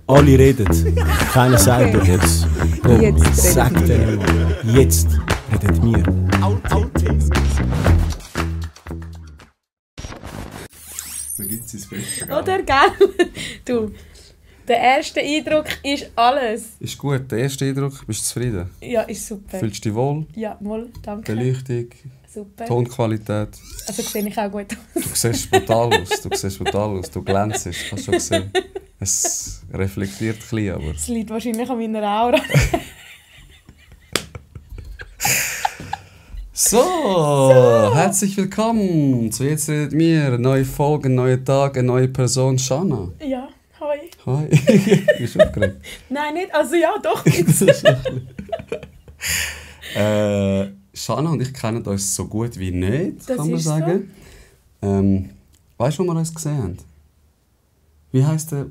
Alle reden, keiner sagt doch jetzt. Komm, Jetzt sag redet denen mal. Jetzt redet wir. So gibt es sein Beste. Oder, gell? Du, der erste Eindruck ist alles. Ist gut, der erste Eindruck, bist du zufrieden? Ja, ist super. Fühlst du dich wohl? Ja, wohl, danke. Beleuchtung, Super. Tonqualität. Also sehe ich auch gut aus. Du siehst brutal aus, du glänzest, hast du schon gesehen. Es reflektiert ein bisschen, aber... Es liegt wahrscheinlich an meiner Aura. So, herzlich willkommen zu «Jetzt redet mir». Eine neue Folge, ein neuer Tag, eine neue Person, Shana. Ja, hoi. Hi. Bist du aufgeregt? Nein, nicht. Also ja, doch. Shana und ich kennen uns so gut wie nicht, Das kann man ist sagen. Weißt du, wo wir uns gesehen haben? Wie heisst der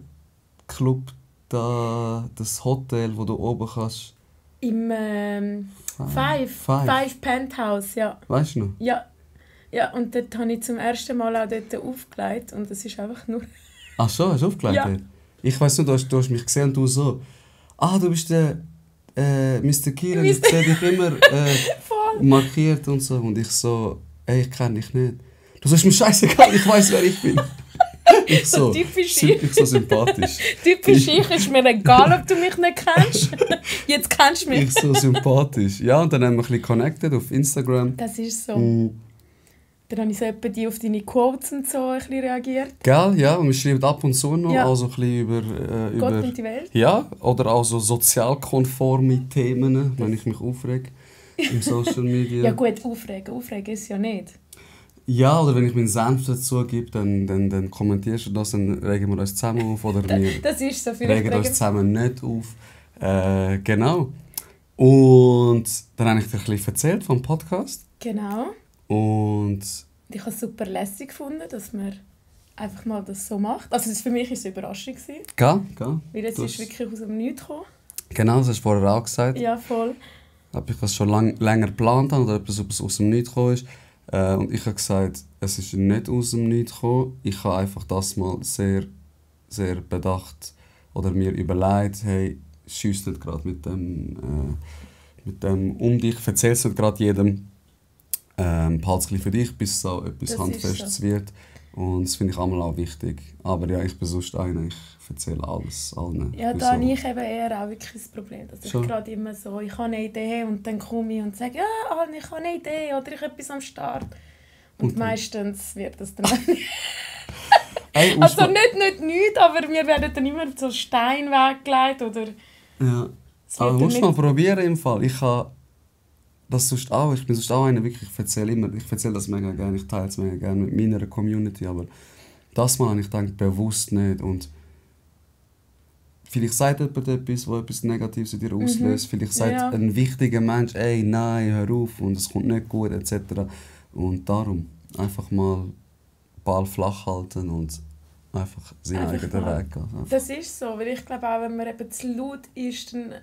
Club da, das Hotel, wo du oben kannst? Im Five Penthouse, ja. Weißt du noch? Ja. Ja, und dort habe ich zum ersten Mal auch dort aufgelegt und es ist einfach nur... Ach so, hast du aufgelegt? Ja. Ich weiss nur, du hast mich gesehen und du so, du bist der Mr. Kiran, ich sehe dich immer markiert und so. Und ich so, ich kenne dich nicht. Du sagst mir scheißegal, ich weiss, wer ich bin. Ich so, typisch ich so sympathisch. Typisch ich, ist mir egal, ob du mich nicht kennst. Jetzt kennst du mich. Ich so sympathisch. Ja, und dann haben wir ein bisschen connected auf Instagram. Das ist so. Mm. Dann habe ich so etwa die auf deine Quotes und so ein bisschen reagiert. Gell, ja, und wir schreiben ab und zu noch, Ja. also ein bisschen über Gott und die Welt. ja, oder auch so sozialkonforme Themen, wenn ich mich aufrege im Social Media. Ja gut, aufregen ist ja nicht. Ja, oder wenn ich meinen Senf dazu gebe, dann kommentierst du das, dann regen wir uns zusammen auf. Oder wir Das ist so, regen uns zusammen nicht auf. Genau. Und dann habe ich dir ein bisschen erzählt vom Podcast. Genau. Und Ich habe es super lässig gefunden, dass man einfach mal das so macht. Also für mich war es eine Überraschung. gell? Weil es ist wirklich aus dem Nichts gekommen. Genau, das hast du vorher auch gesagt. Ja, voll. Ob ich das schon länger geplant habe oder ob es aus dem Nichts gekommen ist. Und ich habe gesagt, es ist nicht aus dem Nichts gekommen. Ich habe einfach das mal sehr, sehr bedacht oder mir überlegt, hey, schiess nicht gerade mit dem um dich, erzähl es nicht gerade jedem. Behalte es ein bisschen für dich, bis so etwas Das Handfestes ist so. wird. Und das finde ich einmal auch wichtig. Aber ja, ich bin sonst einer, ich erzähle alles allen. Ja, da habe ich eben eher auch wirklich das Problem. Dass ich Schon. gerade immer so, ich habe eine Idee und dann komme ich und sage, ja, Anne, ich habe eine Idee oder ich habe etwas am Start. Und meistens wird das dann Hey, also nicht, aber mir werden dann immer so Steine weggelegt oder... ja. Es Aber wird musst dann mal nicht- probieren im Fall. Ich habe das sonst auch. Ich bin sonst auch einer, wirklich, ich erzähle das mega gerne, ich teile es mega gerne mit meiner Community, aber das Mal habe ich gedacht, bewusst nicht. Und vielleicht sagt jemand etwas, wo etwas Negatives in dir auslöst. Vielleicht sagt Ja. ein wichtiger Mensch, ey, nein, hör auf und es kommt nicht gut, etc. Und darum einfach mal Ball flach halten und einfach seinen Einfach eigenen mal. Weg gehen. Einfach. Das ist so, weil ich glaube auch, wenn man eben zu laut ist, dann...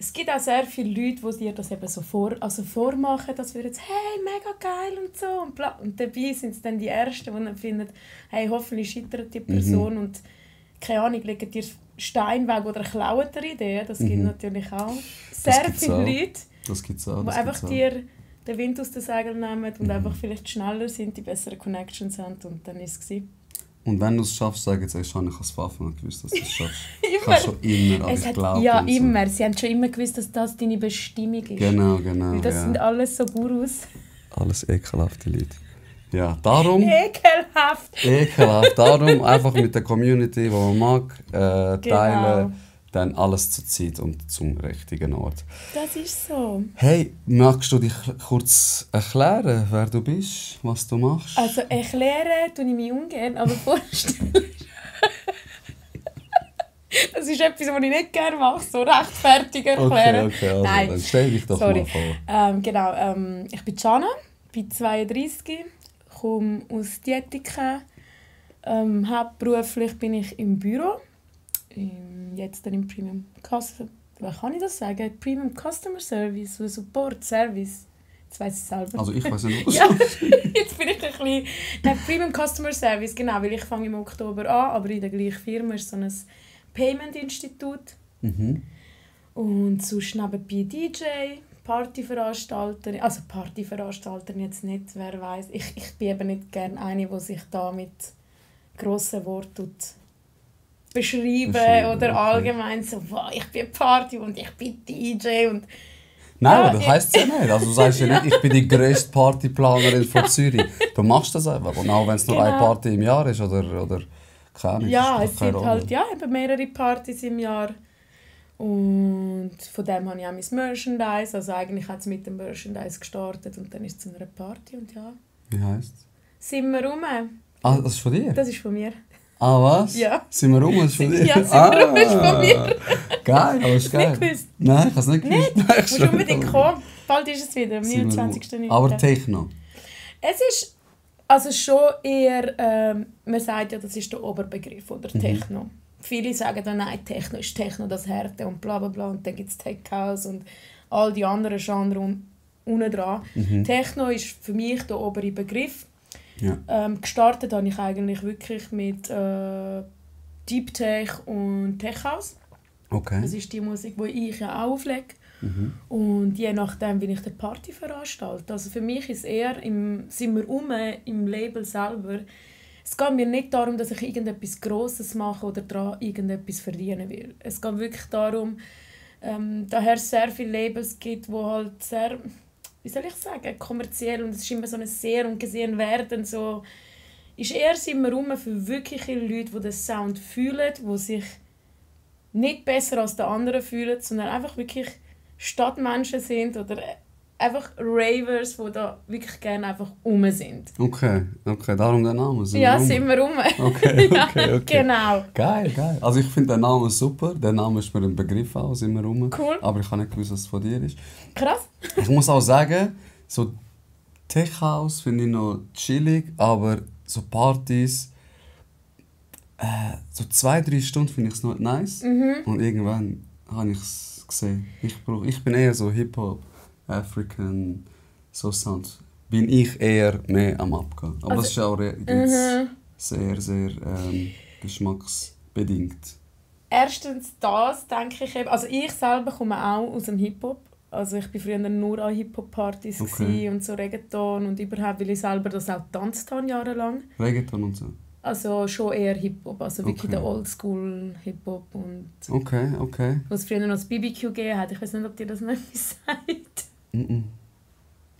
Es gibt auch sehr viele Leute, die dir das eben so vormachen, dass wir jetzt «Hey, mega geil» und so und bla. Und dabei sind es dann die Ersten, die dann finden «Hey, hoffentlich scheitert die Person» und keine Ahnung, legen dir Stein weg oder klauen dir Ideen. Das gibt natürlich auch sehr gibt's viele auch. Leute, Das gibt es auch. die das einfach gibt's auch. dir den Wind aus den Segeln nehmen und einfach vielleicht schneller sind, die bessere Connections haben und dann ist es gewesen. Und wenn du es schaffst, sag jetzt, ey, ich habe von Anfang an gewusst, dass du es schaffst. Ich Immer. habe schon immer an Es dich hat, geglaubt. ja, und so. immer. Sie haben schon immer gewusst, dass das deine Bestimmung ist. Genau. Weil das ja. sind alles so Gurus. Alles ekelhafte Leute. Ja, darum, Ekelhaft! ekelhaft, darum einfach mit der Community, die man mag, teilen, Genau. dann alles zur Zeit und zum richtigen Ort. Das ist so. Hey, magst du dich kurz erklären, wer du bist, was du machst? Also erklären tue ich mich ungern, aber vorstellen... Das ist etwas, was ich nicht gerne mache, so rechtfertig erklären. Okay, also, Nein. dann stell dich doch Sorry. mal vor. Genau, ich bin Jana, bin 32, komme aus Dietiken. Hauptberuflich bin ich im Büro. Jetzt dann im Premium Customer... Was kann ich das sagen? Premium Customer Service oder Support Service. Jetzt weiss ich selber. Also ich weiß nicht, was Ja, jetzt bin ich ein bisschen... Nein, Premium Customer Service, genau, weil ich fange im Oktober an, aber in der gleichen Firma ist so ein Payment-Institut. Mhm. Und sonst nebenbei DJ, Partyveranstalterin. Also Partyveranstalterin jetzt nicht, wer weiß. Ich bin eben nicht gerne eine, die sich da mit grossen Worten beschreiben oder allgemein so, wow, ich bin Party und ich bin DJ und Nein, ja, aber das heisst es ja nicht. Also du sagst ja nicht, ich bin die grösste Partyplanerin von Zürich. Du machst das einfach. Und auch wenn es nur eine Party im Jahr ist oder keine Ahnung. Ja, es sind halt eben mehrere Partys im Jahr. Und von dem habe ich auch mein Merchandise. Also eigentlich hat es mit dem Merchandise gestartet und dann ist es zu einer Party und ja. Wie heisst es? Sind wir rum? Ah, das ist von dir? Das ist von mir. Ah, was? Ja. Sind wir rum? Das ist von dir? Ja, sind wir rum, ist von mir. Geil, aber ist geil. Nicht gewusst? Nein, ich habe es nicht gewusst. Nicht? Du musst unbedingt kommen. Bald ist es wieder, am Sind wir 29. Aber Techno? Es ist also schon eher, man sagt ja, das ist der Oberbegriff, oder Techno. Viele sagen dann, nein, Techno ist Techno, das Härte und bla bla bla. Und dann gibt es Tech House und all die anderen Genres unten dran. Techno ist für mich der obere Begriff. Ja. Gestartet habe ich eigentlich wirklich mit Deep Tech und Tech House. Okay. Das ist die Musik, die ich ja auch auflege. Und je nachdem bin ich der Party veranstaltet. Also für mich ist eher, sind wir im Label selber. Es geht mir nicht darum, dass ich irgendetwas Grosses mache oder daran irgendetwas verdienen will. Es geht wirklich darum, daher sehr viele Labels gibt, die halt sehr, wie soll ich sagen, kommerziell und es ist immer so ein Sehr und gesehen werden. So, ist eher sind wir rum für wirkliche Leute, die den Sound fühlen, die sich nicht besser als die anderen fühlen, sondern einfach wirklich Stadtmenschen sind oder einfach Ravers, die da wirklich gerne einfach rum sind. Okay, darum der Name. Sind wir rum. Okay. Genau. Geil. Also ich finde den Namen super. Der Name ist mir ein Begriff auch, sind wir rum. Cool. Aber ich habe nicht gewusst, dass es von dir ist. Krass. Ich muss auch sagen, so Tech House finde ich noch chillig, aber so Partys, so 2-3 Stunden finde ich es noch nice. Und irgendwann habe ich es gesehen. Ich bin eher so Hip-Hop, African, so Sounds. Bin ich eher mehr am Abgehen. Aber also, das ist auch sehr, sehr geschmacksbedingt. Erstens das, denke ich eben. Also ich selber komme auch aus dem Hip-Hop. Also ich war früher nur an Hip-Hop-Partys und so Reggaeton und überhaupt, weil ich selber das auch getanzt habe, jahrelang. Reggaeton und so? Also schon eher Hip-Hop, also wirklich der Oldschool-Hip-Hop. Und okay. Was es früher noch das BBQ gegeben hat. Ich weiß nicht, ob dir das noch etwas sagt.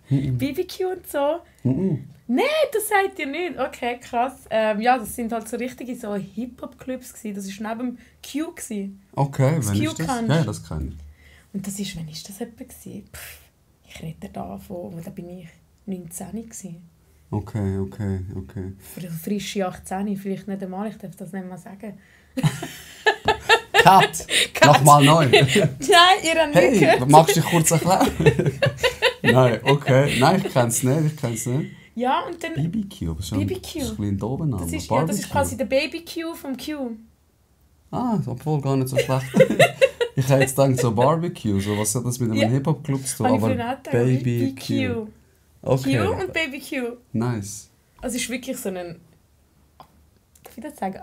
BBQ und so? Nein, das sagt ihr nicht. Okay, krass. Ja, das sind halt so richtige so Hip-Hop-Clubs gewesen. Das war neben dem Q gewesen. Okay, das wenn Q ist das? Ja, das kann ich. Und das ist, wann war das etwa gewesen? Ich rede da von, da bin ich 19 gewesen. Okay. Frische 18, vielleicht nicht einmal, ich darf das nicht mal sagen. Cut! Nochmal neu! Nein, ihr habt nicht gehört. Magst du dich kurz erklären? Nein, okay. Nein, ich kenne es nicht. Ja, und dann... BBQ, aber schon BBQ. Das ist ein bisschen Dobenname. Das ist quasi der Baby-Q vom Q. Ah, obwohl gar nicht so schlecht. Ich hätte jetzt gedacht, so Barbecue, so, was hat das mit einem Hip-Hop-Club zu tun? Aber Baby-Q. Okay. Q und Baby-Q. Nice. Also es ist wirklich so ein... Darf ich das sagen?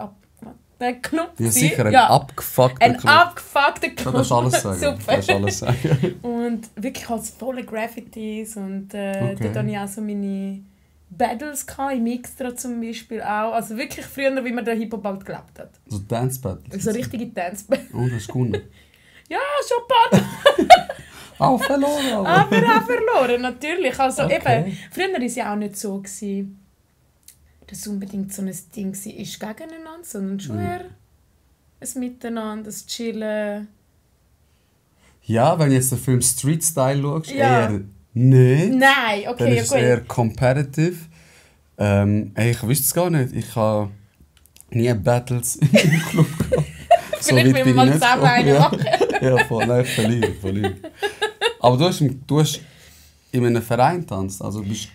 Ein Club. Ja, sicher, ein abgefuckter Club. Ein abgefuckter Club. Du kannst alles sagen. Super. Kannst alles sagen. Und wirklich halt volle Graffitis und dort hatte ich auch so meine Battles im Mixtra zum Beispiel auch. Also wirklich früher, wie man den Hip-Hop halt gelebt hat. So Dance-Battles? So richtige Dance-Battles. Und hast du gewonnen? Ja, schon ein paar. Auch verloren. Aber auch verloren, natürlich. Also eben, früher war es ja auch nicht so, dass unbedingt so ein Ding war gegeneinander, sondern schon eher ein Miteinander, ein Chillen. Ja, wenn du jetzt den Film Street Style schaust, eher nicht. Nein, okay, dann ist es eher competitive. Ich wüsste es gar nicht. Ich habe nie Battles im Club gehabt. So vielleicht will man mal zusammen einen machen. Ja, voll. Nein, ich verliere. Aber du hast in einem Verein getanzt? Also ich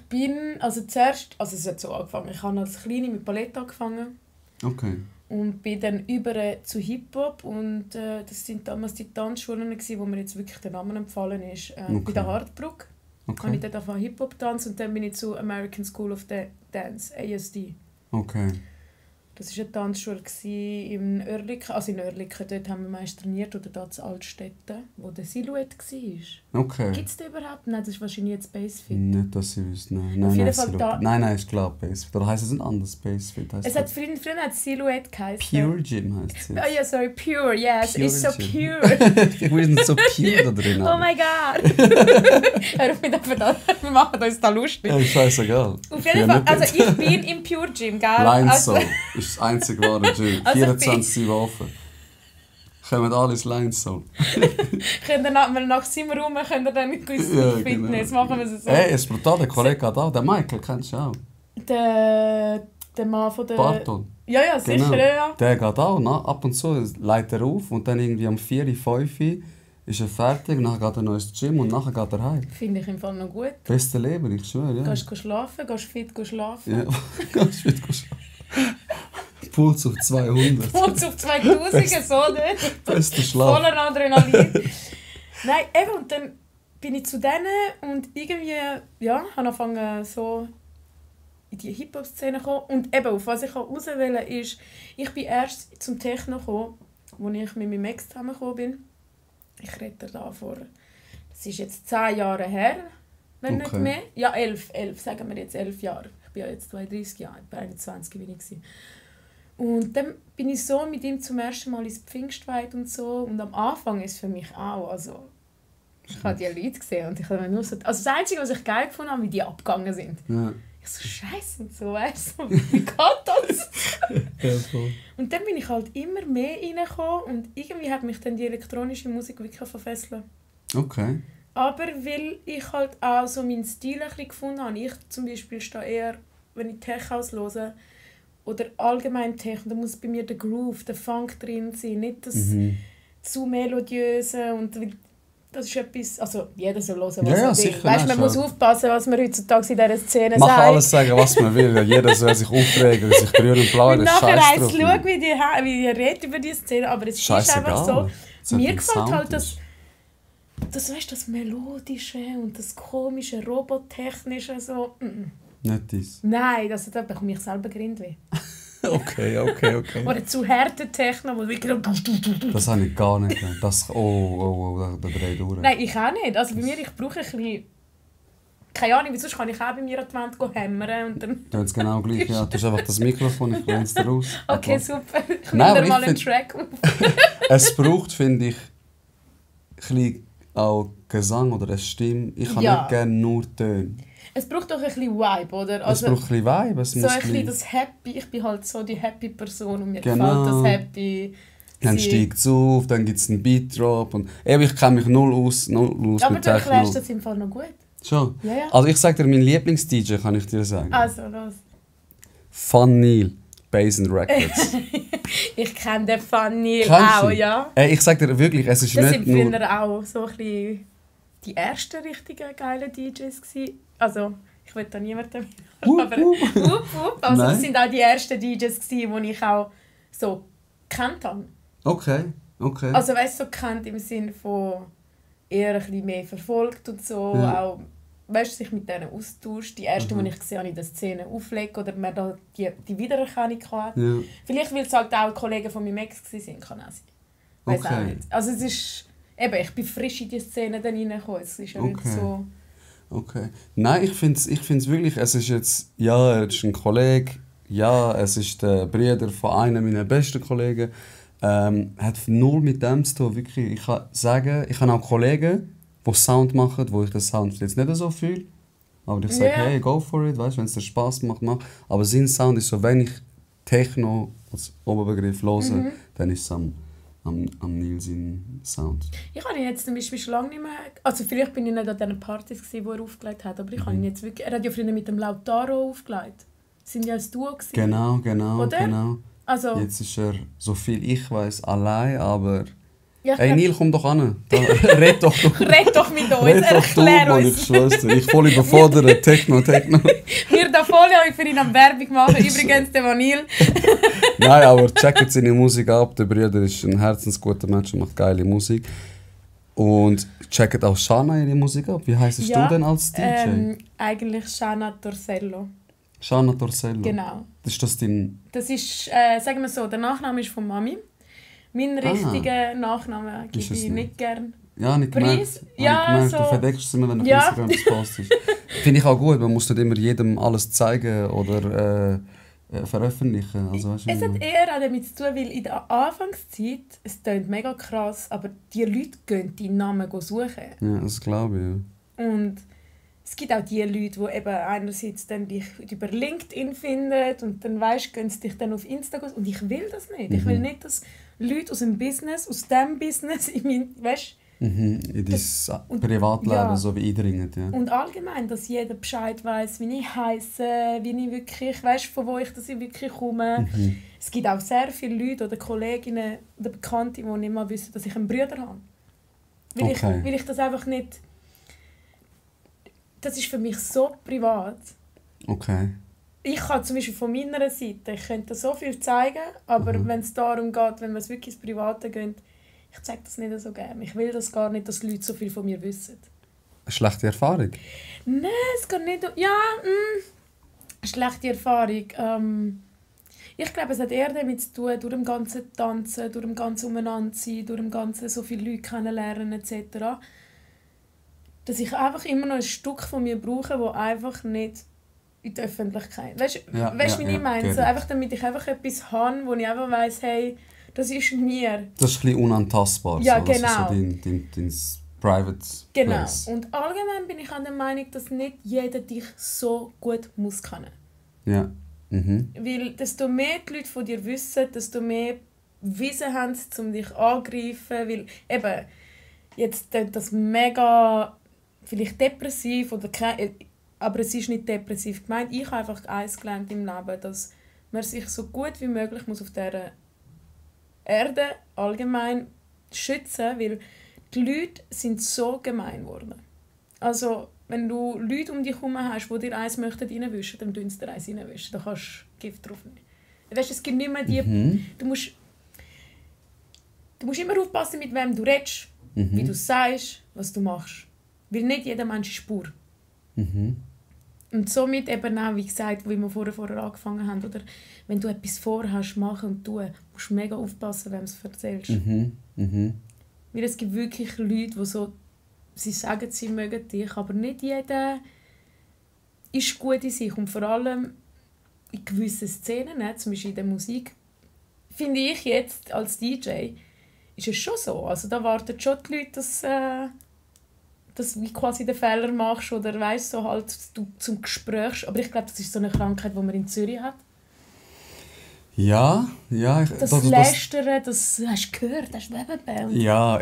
bin, zuerst, es hat so angefangen, ich habe als Kleine mit Ballett angefangen. Okay. Und bin dann über zu Hip-Hop und das sind damals die Tanzschulen, wo mir jetzt wirklich der Name empfallen ist, bei der Hartbrücke. Okay. Habe ich dort angefangen Hip-Hop tanzen und dann bin ich zu American School of Dance, ASD. Okay. Das war eine Tanzschule in Oerlikon. Also in Oerlikon, dort haben wir meist trainiert, oder da in Altstädten, wo der Silhouette war. Okay. Gibt es den überhaupt? Nein, das ist wahrscheinlich jetzt Basefit. Nicht, dass ich wüsste. Nein, Auf jeden nein, Fall da- nein, ist klar Basefit. Oder heisst es ein anderes Basefit? Es hat früher hat es Silhouette geheißen. Pure Gym heisst es Oh jetzt. ja, sorry, Pure, yes, Pure it's so Gym. pure. Ich will nicht so pure da drin Oh haben. mein Gott! Hör auf mit dem da. Wir machen uns da lustig. Ja, scheißegal. Auf jeden Fall, also ich bin im Pure Gym, gell? Line Also, Soul ist das einzige wahre Gym. Also 24 offen. Kommen alle ins Line Soul. könnt ihr nach seinem Raum könnt ihr dann Ja, Fitness genau. machen wir es so. Hey, es ist brutal, der Kollege geht auch. Der Michael kennst du auch. Der Mann von der... Barton. Ja, sicher, Genau. ja. Der geht auch. Ab und zu leitet er auf und dann irgendwie um 4, 5 ist er fertig. Dann geht er noch ins Gym und nachher geht er heim. Finde ich im Fall noch gut. Beste Leben, ich schwöre, ja. Gehst du schlafen, gehst fit schlafen. Ja, ganz fit schlafen. Puls auf 200. Puls auf 2000, so nicht. Bester Schlaf. Voller Adrenalin. Nein, eben, und dann bin ich zu denen und irgendwie, ja, habe angefangen so in die Hip-Hop-Szene zu kommen. Und eben, auf was ich raus will, ist, ich bin erst zum Techno gekommen, als ich mit meinem Ex zusammengekommen bin. Ich rede da vor, das ist jetzt 10 Jahre her, wenn nicht Okay. mehr. Ja, 11, sagen wir jetzt 11 Jahre. Ich bin ja jetzt 32 Jahre, bei 21 bin ich gewesen. Und dann bin ich so mit ihm zum ersten Mal ins Pfingstweid und so. Und am Anfang ist es für mich auch, also ich habe die Leute gesehen und ich habe mir nur so, also das Einzige, was ich geil gefunden habe, wie die abgegangen sind. Ja. Ich so, Scheiße und so, weißt du, wie geht das? Ja, voll. Und dann bin ich halt immer mehr reingekommen und irgendwie hat mich dann die elektronische Musik wirklich verfesselt. Okay. Aber weil ich halt auch so meinen Stil ein bisschen gefunden habe, ich zum Beispiel stehe eher, wenn ich Tech höre, oder allgemein Techno, da muss bei mir der Groove, der Funk drin sein, nicht das zu melodiöse und das ist etwas, also jeder soll hören, was Ja, ja, er will. sicher, Weißt, nein, man muss schon. aufpassen, was man heutzutage in dieser Szene Man kann sagt. alles sagen, was man will. Jeder soll sich aufregen, sich grün und blau, Und das ist nachher scheiß heisst drauf. es, schau, wie die redet über die Szene, aber es ist einfach so. Es hat Mir einen gefällt Sound halt ist. das Melodische und das komische, Robotechnische so. Nicht dies. Nein, da bekomme ich selber Grindweh. Okay. Oder zu harte Techno, wo wirklich... Das habe ich gar nicht gehört. Das, da dreht durch. Nein, ich auch nicht. Also bei mir, ich brauche ein bisschen... Keine Ahnung, sonst kann ich auch bei mir an die Wand hämmern und dann... Du hast genau gleich, ja. Du hast einfach das Mikrofon, ich blende es dir raus. Okay, super. Ich Nein, aber nehme mal ich einen find- Track auf. Es braucht, finde ich, ein bisschen auch Gesang oder eine Stimme. Ich habe Ja. nicht gerne nur Töne. Es braucht doch ein bisschen Vibe, oder? Es braucht ein bisschen Vibe. Es so muss ein bisschen bisschen- das Happy. Ich bin halt so die happy Person und mir Genau. gefällt das Happy. Dann Sie- steigt es auf, dann gibt es einen Beat-Drop. Und eben, ich kenne mich null aus Aber mit du erklärst Techno. das im Fall noch gut. Schon? Ja, ja. Also ich sage dir, mein Lieblings-DJ kann ich dir sagen. Also, los. Fun Neil, Bass and Records. Ich kenne den Fanny Kennst auch, du? ja. Ey, ich sage dir wirklich, es ist Das nicht sind nur... früher auch so ein bisschen die ersten richtigen geilen DJs gewesen. Also, ich will da niemandem... aber Also, das Nein. sind auch die ersten DJs gewesen, die ich auch so gekannt habe. Okay. Also, weißt du, so kennt im Sinne von eher ein bisschen mehr verfolgt und so. Ja. Auch, weißt du, sich mit denen austauscht. Die ersten, die ich gesehen habe, in der Szene auflegen oder man da die Wiedererkennung hatte. Ja. Vielleicht, weil es halt auch Kollegen von meinem Ex waren, kann auch sein. Weiss auch Okay. nicht. Also es ist... Eben, ich bin frisch in die Szene dann reingekommen. Es ist ja nicht Okay. so... Okay. Nein, ich find's wirklich, es ist jetzt, ja, er ist ein Kollege, ja, es ist der Bruder von einem meiner besten Kollegen. Hat null mit dem zu tun, wirklich. Ich kann sagen, ich habe auch Kollegen, die Sound machen, wo ich den Sound jetzt nicht so fühle. Aber ich sage, Ja. hey, go for it, weißt, wenn es dir Spass macht, mach. Aber sein Sound ist so, wenn ich Techno als Oberbegriff höre, dann ist es am Neil sein Sound. Ich habe ihn jetzt zum Beispiel schon lange nicht mehr... Also vielleicht bin ich nicht an diesen Partys gewesen, wo er aufgelegt hat, aber ich habe ihn jetzt wirklich... Er hat ja früher mit dem Lautaro aufgelegt. Sie sind ja ein Duo gewesen. Genau. Oder? Also, Jetzt ist er, so viel ich weiß, allein, aber... ja, ich Ey, glaub- Neil, komm doch an. Da, red doch du. Red doch mit uns, Red doch du, erklär Mann, ich uns. schwör's dir. Ich voll überfordert. Techno. Wir da voll für ihn am Werbung machen. Übrigens, der Vanille. Nein, aber checkt seine Musik ab. Der Bruder ist ein herzensguter Mensch und macht geile Musik. Und checkt auch Shana ihre Musik ab. Wie heisst du denn als DJ? Eigentlich Shana Torsello. Shana Torsello. Genau. Ist das dein... Das ist, sagen wir so, der Nachname ist von Mami. Meinen richtigen Nachnamen gebe ich nicht gern. Ja, nicht gemerkt. Ja, so. Du verdeckst es immer, wenn du auf Instagram postest. Finde ich auch gut, man muss nicht immer jedem alles zeigen oder veröffentlichen. Also, weißt, es hat eher auch damit zu tun, weil in der Anfangszeit, es klingt mega krass, aber die Leute gehen deinen Namen suchen. Ja, das glaube ich, ja. Und es gibt auch die Leute, die eben einerseits dann dich über LinkedIn finden und dann weisst, gehen sie dich dann auf Instagram. Und ich will das nicht. Ich will nicht, dass Leute aus dem Business, aus diesem Business, weißt, in dein Privatleben so wie eindringen. Ja. Und allgemein, dass jeder Bescheid weiss, wie ich heisse, wie ich wirklich, weißt, von wo ich wirklich komme. Es gibt auch sehr viele Leute oder Kolleginnen oder Bekannte, die nicht mal wissen, dass ich einen Bruder habe. Weil ich das einfach nicht... Das ist für mich so privat. Okay. Ich kann zum Beispiel von meiner Seite, ich könnte so viel zeigen, aber wenn es darum geht, wenn wir es wirklich ins Private gehen, ich zeige das nicht so gerne. Ich will das gar nicht, dass Leute so viel von mir wissen. Eine schlechte Erfahrung? Nein, es geht nicht... Ja, schlechte Erfahrung. Ich glaube, es hat eher damit zu tun, durch das ganze Tanzen, durch das ganze Umeinandersein, durch das ganze so viele Leute kennenlernen etc., dass ich einfach immer noch ein Stück von mir brauche, das einfach nicht in die Öffentlichkeit... Weißt du, wie ich meine? So, einfach damit ich einfach etwas habe, wo ich einfach weiss, hey, das ist mir. Das ist ein bisschen unantastbar. Ja, so. genau. Das ist so dein Private Place. Und allgemein bin ich auch der Meinung, dass nicht jeder dich so gut muss kennen. Ja. Weil desto mehr die Leute von dir wissen, desto mehr Wissen haben sie, um dich anzugreifen. Weil eben, jetzt klingt das mega vielleicht depressiv, oder aber es ist nicht depressiv gemeint. Ich habe einfach eins gelernt im Leben, dass man sich so gut wie möglich muss auf dieser Erde allgemein schützen, weil die Leute sind so gemein geworden. Also, wenn du Leute um dich herum hast, die dir eins möchten reinwischen, dann tun sie dir eins reinwischen. Da kannst du Gift drauf nehmen. Weißt, es gibt nicht mehr die... Du musst immer aufpassen, mit wem du redest, wie du sagst, was du machst. Weil nicht jeder Mensch ist pur. Und somit eben auch, wie gesagt, wie wir vorher angefangen haben, oder wenn du etwas vorhast, machen und tun, musst du mega aufpassen, wem du es erzählst. Weil es gibt wirklich Leute, die so, sie sagen, sie mögen dich, aber nicht jeder ist gut in sich. Und vor allem in gewissen Szenen, zum Beispiel in der Musik, finde ich jetzt als DJ, ist es schon so. Also da warten schon die Leute, dass du quasi den Fehler machst oder weißt, so halt du zum Gespräch. Aber ich glaube, das ist so eine Krankheit, die man in Zürich hat. Ja. Das Lästern, das hast du gehört, das ist Ja,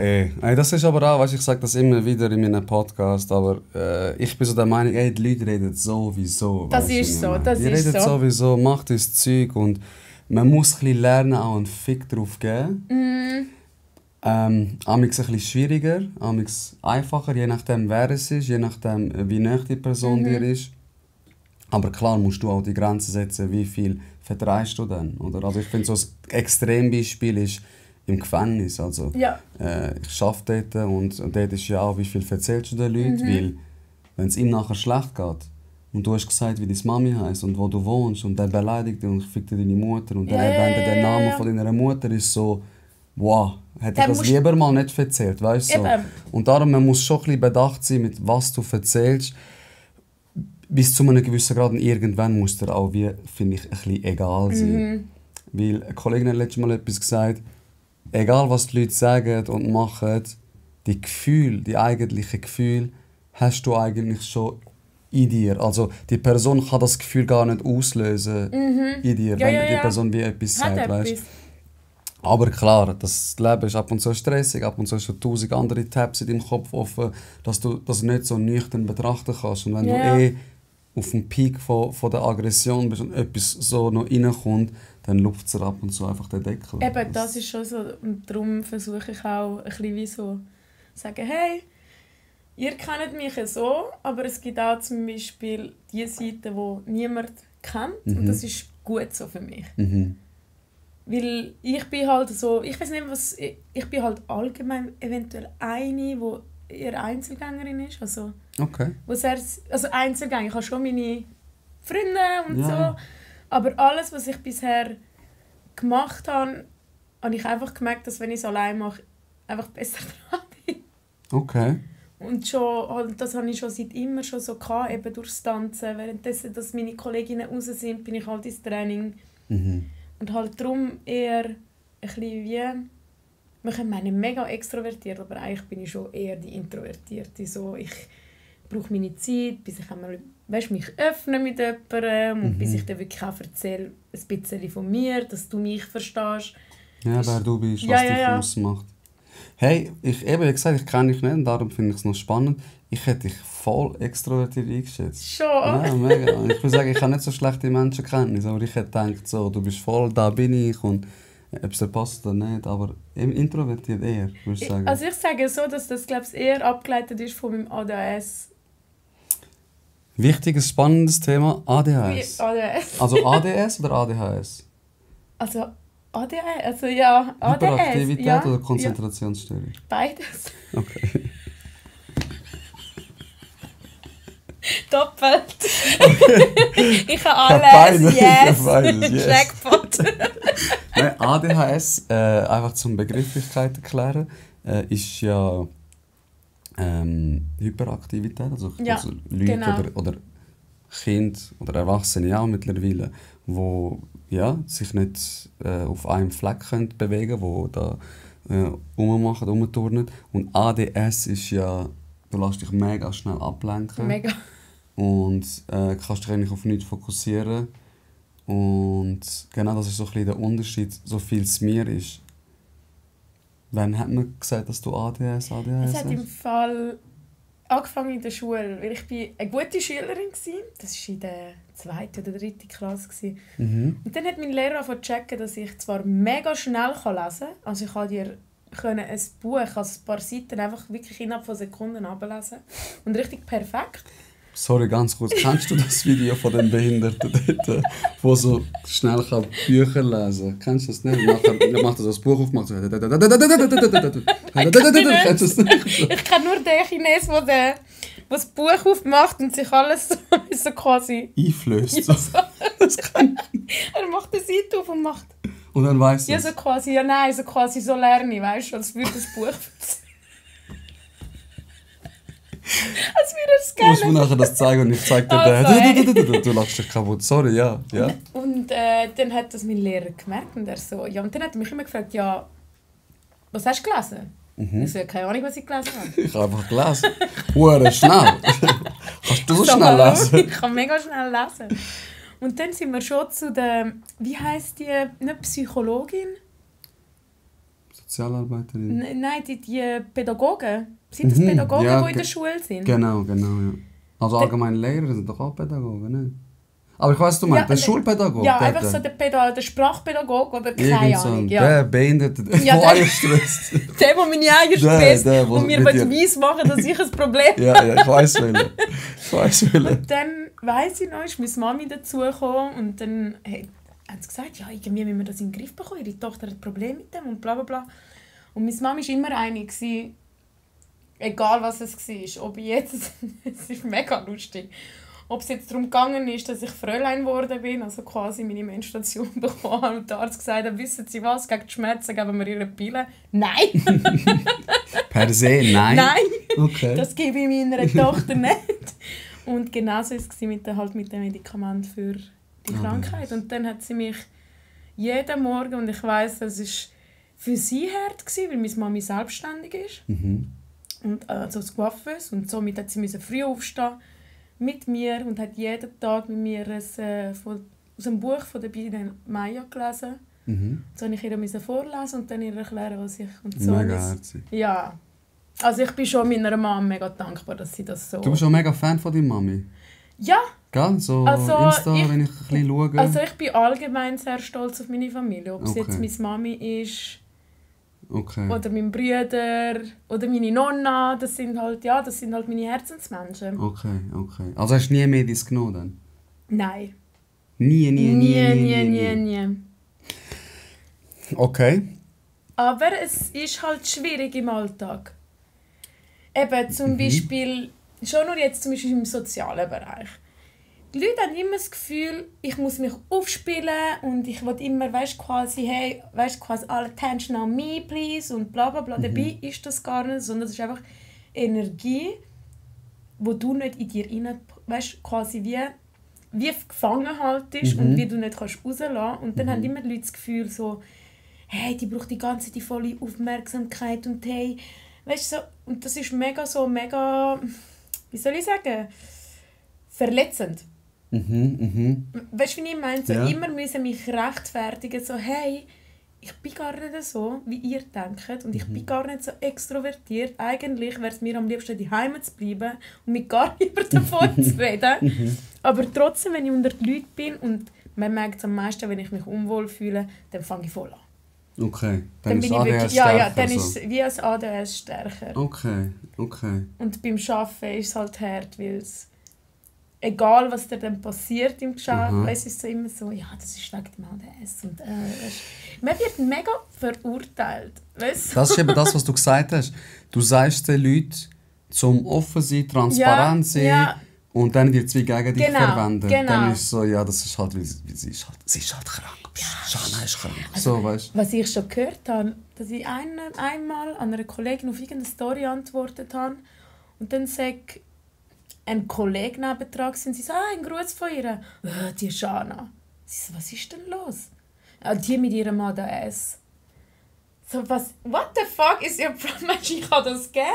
das ist aber auch, weißt, ich sage das immer wieder in meinem Podcast, aber ich bin so der Meinung, die Leute reden sowieso. Das ist so, das ist so. Die reden sowieso, macht das Zeug und man muss ein bisschen lernen, auch einen Fick drauf geben. Amix ein bisschen schwieriger, amix einfacher, je nachdem wer es ist, je nachdem wie nah die Person dir ist. Aber klar musst du auch die Grenzen setzen, wie viel vertreibst du denn, oder? Also ich finde, so ein Extrembeispiel ist im Gefängnis. Also, ich arbeite dort und dort ist ja auch, wie viel erzählst du den Leuten, weil wenn es ihm nachher schlecht geht und du hast gesagt, wie deine Mami heisst und wo du wohnst und der beleidigt dich und fickt dir deine Mutter und dann erwähnt der Name von deiner Mutter, ist so, wow, hätte ich das lieber mal nicht erzählt, weißt du? So. Und darum, man muss schon ein bisschen bedacht sein, mit was du erzählst. Bis zu einem gewissen Grad und irgendwann muss dir auch, finde ich, ein bisschen egal sein. Weil eine Kollegin hat letztes Mal etwas gesagt, egal was die Leute sagen und machen, die eigentlichen Gefühle, hast du eigentlich schon in dir. Also die Person kann das Gefühl gar nicht auslösen in dir, wenn die Person wie etwas sagt, weißt? Aber klar, das Leben ist ab und zu stressig, ab und zu hast du 1000 andere Tabs in deinem Kopf offen, dass du das nicht so nüchtern betrachten kannst. Und wenn du auf dem Peak von der Aggression bist und etwas so noch reinkommt, dann lupft es ab und zu einfach den Deckel. Eben, das ist schon so. Und darum versuche ich auch ein bisschen wie so sagen, hey, ihr kennt mich so, aber es gibt auch zum Beispiel die Seite, die niemand kennt. Und das ist gut so für mich. Weil ich bin halt so, ich weiß nicht was, ich bin halt allgemein eventuell eine, die eher Einzelgängerin ist. Also, okay. Also Einzelgänger, ich habe schon meine Freunde und so. Aber alles, was ich bisher gemacht habe, habe ich einfach gemerkt, dass wenn ich es allein mache, einfach besser dran bin. Okay. Und schon, das habe ich schon seit immer schon so gehabt, eben durchs Tanzen. Währenddessen, dass meine Kolleginnen raus sind, bin ich halt ins Training. Mhm. Und halt darum eher ein bisschen wie... Man könnte meinen, mega extrovertiert, aber eigentlich bin ich schon eher die Introvertierte. So, ich brauche meine Zeit, bis ich einmal, mich öffne mit jemandem und bis ich dir wirklich auch erzähle, ein bisschen von mir, dass du mich verstehst. Ja, wer du bist, was dich ausmacht. Hey, wie gesagt, ich kenne dich nicht und darum finde ich es noch spannend. Ich hätte dich voll extrovertiert eingeschätzt. Schon? Ja, mega. Ich würde sagen, ich habe nicht so schlechte Menschenkenntnis, aber ich hätte gedacht, so, du bist voll, da bin ich und ob es dir passt oder nicht, aber introvertiert eher, würde ich sagen. Also ich sage so, dass das, glaube ich, eher abgeleitet ist von meinem ADHS. Wichtiges, spannendes Thema, ADHS. ADHS. Also ADS oder ADHS? Also ADHS, also ja, ADHS. Hyperaktivität ja, oder Konzentrationsstörung? Ja. Beides. Okay. Doppelt. Okay. Ich habe alles. Yes. Jackpot. Nein, ADHS, einfach zum Begrifflichkeit erklären, ist ja Hyperaktivität, also Leute genau. oder Kinder oder Erwachsene auch mittlerweile, die sich nicht auf einem Fleck können bewegen können, die da rummachen, rumturnen. Und ADS ist ja, du lässt dich mega schnell ablenken. Mega. Und kannst dich eigentlich auf nichts fokussieren. Und genau das ist so ein bisschen der Unterschied, so viel es mir ist. Wann hat man gesagt, dass du ADHS hast? Es hat im Fall angefangen in der Schule, weil ich eine gute Schülerin war. Das war in der 2. oder 3. Klasse. Mhm. Und dann hat mein Lehrer angefangen zu checken, dass ich zwar mega schnell lesen kann, also ich konnte dir ein Buch, also ein paar Seiten einfach wirklich innerhalb von Sekunden ablesen. Und richtig perfekt. Sorry, ganz kurz. Kennst du das Video von den Behinderten dort, der so schnell Bücher lesen kann? Kennst du das nicht? Nachher macht er so das Buch auf, macht so... Kennst du das nicht? Ich kenne nur den Chines, der das Buch aufmacht und sich alles so quasi... einflößt. Ja, so. Das kann er macht eine Seite auf und macht... Und dann weiss er ja, so quasi, so quasi so lerne ich, weißt du, als würde das Buch erzählen. Als würde er es gerne. Du musst mir nachher das zeigen und ich zeige dir den. Du lachst dich kaputt, sorry, ja. Und dann hat das mein Lehrer gemerkt und er so, ja, und dann hat er mich immer gefragt, ja, was hast du gelesen? Ich so, keine Ahnung, was ich gelesen habe. Ich habe einfach gelesen. Hure schnell. Kannst du so schnell lesen? Ich kann mega schnell lesen. Und dann sind wir schon zu der, wie heisst die, nicht Psychologin? Sozialarbeiterin? Nein, die Pädagogen. Sind das Pädagogen, die in der Schule sind? Genau, ja. Also allgemein Lehrer sind doch auch Pädagogen, nicht? Aber ich weiss, du meinst, der Schulpädagoge. Ja, einfach so der Sprachpädagoge oder keine Ahnung. Ja. Der Behinderte, der Eier stresst. Der meine Eier stresst und mir weiss machen, dass ich ein Problem habe. Ja, ich weiss welchen. Und dann weiss ich noch, ist meine Mami dazugekommen und dann haben sie gesagt, ja, irgendwie müssen wir das in den Griff bekommen, ihre Tochter hat ein Problem mit dem und bla bla bla. Und meine Mami war immer eine, egal was es war, ob ich jetzt, es ist mega lustig, ob es jetzt darum gegangen ist, dass ich Fräulein geworden bin, also quasi meine Menstruation bekommen habe und der Arzt gesagt hat, wissen Sie was, gegen die Schmerzen geben wir ihre Pille. Nein! Per se, nein? Nein! Okay. Das gebe ich meiner Tochter nicht. Und genauso war es mit dem Medikament für die Krankheit. Und dann hat sie mich jeden Morgen, und ich weiss, das war für sie hart, weil meine Mami selbstständig ist. Mhm. Und also das Coiffeuse. Und somit hat sie früh aufstehen mit mir und hat jeden Tag mit mir aus dem Buch von der Biene Maya gelesen. Mhm. So musste ich ihr vorlesen und dann ihr erklären, was ich... Und so mega herzig. Ja. Also ich bin schon meiner Mama mega dankbar, dass sie das so... Du bist auch mega Fan von deiner Mami? Ja. Gell? So also Insta, wenn ich ein bisschen schaue. Also ich bin allgemein sehr stolz auf meine Familie. Ob es jetzt meine Mami ist... Oder mein Bruder oder meine Nonna, das sind halt meine Herzensmenschen. Okay. Also hast du nie Medis genommen dann? Nein. Nie. Okay. Aber es ist halt schwierig im Alltag. Eben zum Beispiel, schon nur jetzt zum Beispiel im sozialen Bereich. die Leute haben immer das Gefühl, ich muss mich aufspielen und ich will immer, quasi alle Attention on me, please und bla bla bla. Dabei ist das gar nicht, sondern es ist einfach Energie, wo du nicht in dir rein, quasi wie gefangen haltest und wie du nicht rauslassen kannst. Und dann haben immer die Leute das Gefühl so, hey, die braucht die ganze die volle Aufmerksamkeit und hey, so, und das ist mega, wie soll ich sagen, verletzend. Weißt du, wie ich meine? So, immer müssen mich rechtfertigen, so, hey, ich bin gar nicht so, wie ihr denkt und ich bin gar nicht so extrovertiert. Eigentlich wäre es mir am liebsten, die Heimat zu bleiben und mit gar niemandem davon zu reden. Aber trotzdem, wenn ich unter den Leuten bin und man merkt es am meisten, wenn ich mich unwohl fühle, dann fange ich voll an. Okay, dann ist bin ADS ich wirklich, stärker. dann ist es wie als ADS stärker. Okay. Und beim Arbeiten ist es halt hart, weil es egal was dir dann passiert im Geschäft, es ist so immer so, ja, das ist wegen dem ADS. Und, man wird mega verurteilt. Weißt? Das ist eben das, was du gesagt hast. Du sagst den Leuten, zum offen sein, transparent sein, und dann wird es wie gegen dich verwendet. Genau. Dann ist es so, ja, das ist halt, sie ist halt krank. Shana ist krank. Also, so, weißt? Was ich schon gehört habe, dass ich einmal an einer Kollegin auf irgendeine Story antwortet habe und dann sagt ein Kollege nebendran und sie so, ein Gruß von ihr. Die Shana. Sie so, was ist denn los? Die mit ihrem ADS. So, was? What the fuck is your problem? Ich habe das gern.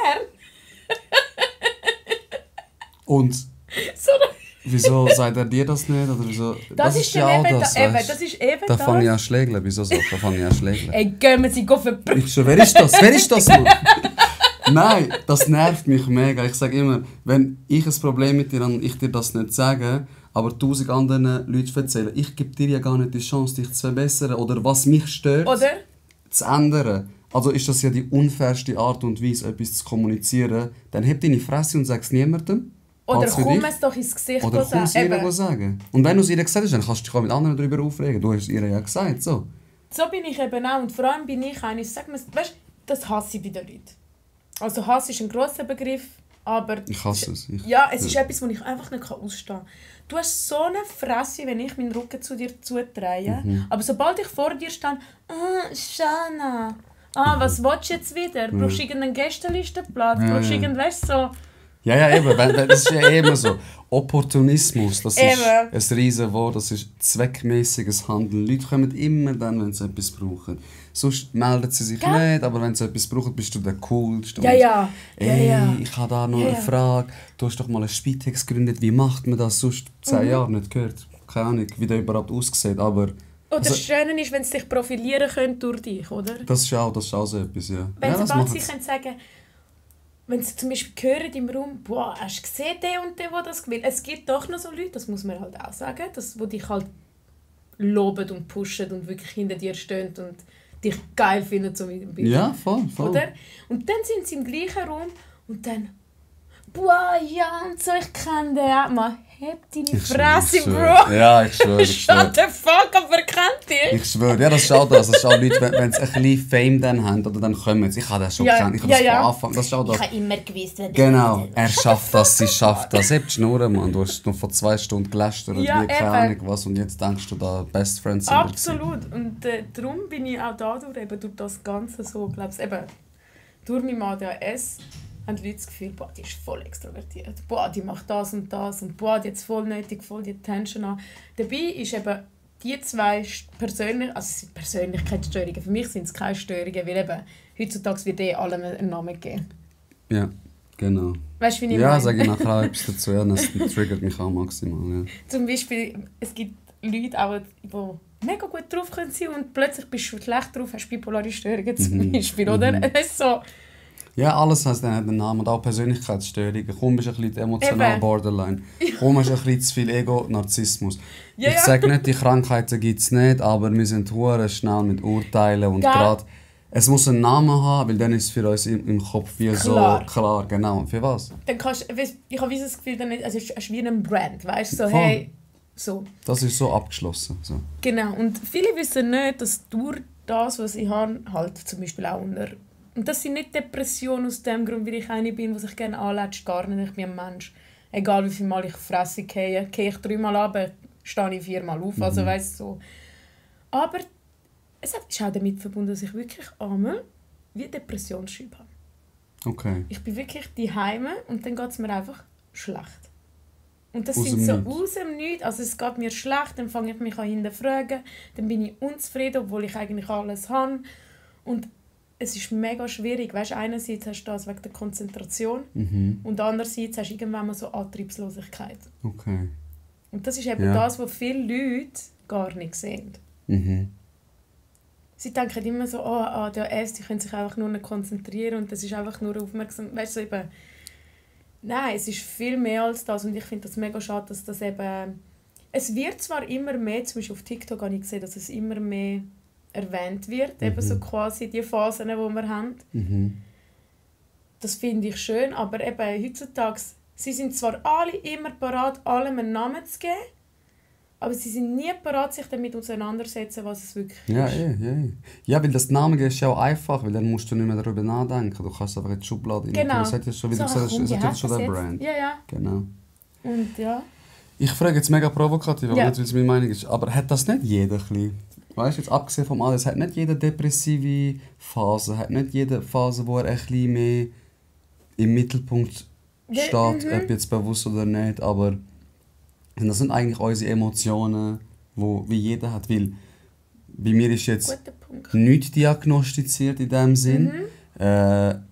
Und so, wieso sagt er dir das nicht? Oder wieso? Das ist ja auch das. Das ist eben da das. fange ich an schlägeln. Wieso so? Da fange ich an schlägeln. Ey, gehen wir sie verprügeln. Ich so, wer ist das? Wer ist das? Nein, das nervt mich mega. Ich sage immer, wenn ich ein Problem mit dir habe und ich dir das nicht sage, aber 1000 anderen Leute erzählen, ich gebe dir ja gar nicht die Chance, dich zu verbessern oder was mich stört, oder? Zu ändern. Also ist das ja die unfairste Art und Weise, etwas zu kommunizieren. Dann heb deine Fresse und sag es niemandem. Oder komm es doch ins Gesicht oder komm es ihr sagen. Und wenn du es ihr gesagt hast, dann kannst du dich auch mit anderen darüber aufregen. Du hast es ihr ja gesagt. So bin ich eben auch. Und vor allem bin ich eine, sag mal, weißt, das hasse ich bei den Leuten. Also Hass ist ein grosser Begriff, aber... Ich hasse es. Es ist etwas, das ich einfach nicht ausstehen kann. Du hast so eine Fresse, wenn ich meinen Rücken zu dir zudrehe. Aber sobald ich vor dir stehe, Shana, was willst du jetzt wieder? Brauchst du irgendeinen Gästelistenplatz? Brauchst du irgendwas so... Ja, eben. Das ist ja immer so. Opportunismus, das ist ein riesen Wort, das ist zweckmäßiges Handeln. Leute kommen immer dann, wenn sie etwas brauchen. Sonst melden sie sich nicht, aber wenn sie etwas brauchen, bist du der Coolste. Ich habe da noch eine Frage. Du hast doch mal eine Spitex gegründet. Wie macht man das? Sonst 10 Jahre nicht gehört. Keine Ahnung, wie der überhaupt aussieht, aber... Oder das Schöne ist, wenn sie sich profilieren können durch dich, oder? Das ist auch so etwas, ja. Wenn sie sagen können, wenn sie zum Beispiel hören im Raum, boah, hast du gesehen, der und der das will? Es gibt doch noch so Leute, das muss man halt auch sagen, die dich halt loben und pushen und wirklich hinter dir stehen und dich geil finden, so wie du bist. Ja, voll. Oder? Und dann sind sie im gleichen Raum und dann, boah, ja und so, ich kenne den auch. Man, heb deine Fresse, Bro. Ja, ich schwöre. Shut the fuck up, wer kennt dich? Ich schwöre, ja, das ist auch das. Das ist auch Leute, wenn sie ein bisschen Fame dann haben, oder dann kommen sie. Ich habe das schon gekannt, ich habe das von Anfang. Das ist auch das. Ich habe immer gewusst, wer genau, er schafft das, sie schafft das. Hebt die Schnur, Mann. Du hast noch vor 2 Stunden gelästert, wie keine Ahnung was, und jetzt denkst du da, Best Friends sind. Absolut. Und darum bin ich auch dadurch, eben durch das Ganze so, glaubst eben, durch mein ADHS, haben die Leute das Gefühl, boah, die ist voll extrovertiert. Boah, die macht das und das. Und boah, die hat voll nötig, voll die Attention an. Dabei ist eben die zwei Persönlichkeitsstörungen. Für mich sind es keine Störungen, weil eben heutzutage wird allem einen Namen gegeben. Ja, genau. Weißt du, wie ich meine? Ja, sage ich nachher auch etwas dazu. Ja, das triggert mich auch maximal. Ja. Zum Beispiel, es gibt Leute, auch, die mega gut drauf können sein und plötzlich bist du schlecht drauf, hast bipolare Störungen zum Beispiel, oder? Es ist so... Ja, alles hat dann einen Namen, und auch Persönlichkeitsstörungen. Komm, bist ein bisschen emotional borderline. Komm, hast ein bisschen zu viel Ego, Narzissmus. Ich sage nicht, die Krankheiten gibt es nicht, aber wir sind hure schnell mit Urteilen und gerade es muss einen Namen haben, weil dann ist es für uns im Kopf wie klar. So klar. Genau. Für was? Dann ich habe das Gefühl, es ist wie ein Brand, weißt du, so hey, so. Das ist so abgeschlossen. So. Genau, und viele wissen nicht, dass durch das, was ich habe, halt zum Beispiel auch unter... Und das sind nicht Depressionen aus dem Grund, weil ich eine bin, die sich gerne anlässt, gar nicht. Ich bin ein Mensch. Egal wie viel Mal ich Fresse gehe ich 3 Mal runter, stehe ich 4 Mal auf. Also weißt so. Aber es ist auch damit verbunden, dass ich wirklich einmal wie Depressionsschübe habe. Okay. Ich bin wirklich daheim und dann geht es mir einfach schlecht. Und das Aus sind dem so Nichts. aus dem Nichts. Also es geht mir schlecht, dann fange ich mich an hinterfragen, dann bin ich unzufrieden, obwohl ich eigentlich alles habe. Und es ist mega schwierig. Weißt, einerseits hast du das wegen der Konzentration und andererseits hast du irgendwann mal so Antriebslosigkeit. Okay. Und das ist eben das, was viele Leute gar nicht sehen. Sie denken immer so, ADHS, die können sich einfach nur nicht konzentrieren und das ist einfach nur aufmerksam. Weißt du, eben, nein, es ist viel mehr als das und ich finde das mega schade, dass das eben... Es wird zwar immer mehr, zum Beispiel auf TikTok habe ich gesehen, dass es immer mehr erwähnt wird, eben so quasi die Phasen, die wir haben. Das finde ich schön, aber eben heutzutage, sie sind zwar alle immer bereit, allem einen Namen zu geben, aber sie sind nie bereit, sich damit auseinandersetzen, was es wirklich ist. Ja, weil das Namen ist ja auch einfach, weil dann musst du nicht mehr darüber nachdenken. Du kannst einfach in die Schublade rein. Genau. Das hat ja schon, wie So, du gesagt hast, es hat ja schon der jetzt? Brand. Ja. Genau. Und ja. Ich frage jetzt mega provokativ, aber Ja. nicht, weil es meine Meinung ist. Aber hat das nicht jeder ein bisschen? Weißt du, jetzt abgesehen vom alles, hat nicht jeder depressive Phase, hat nicht jede Phase, wo er ein bisschen mehr im Mittelpunkt steht, ob jetzt bewusst oder nicht, aber das sind eigentlich unsere Emotionen, die wie jeder hat, weil bei mir ist jetzt Guter Punkt. nichts diagnostiziert in dem Sinn.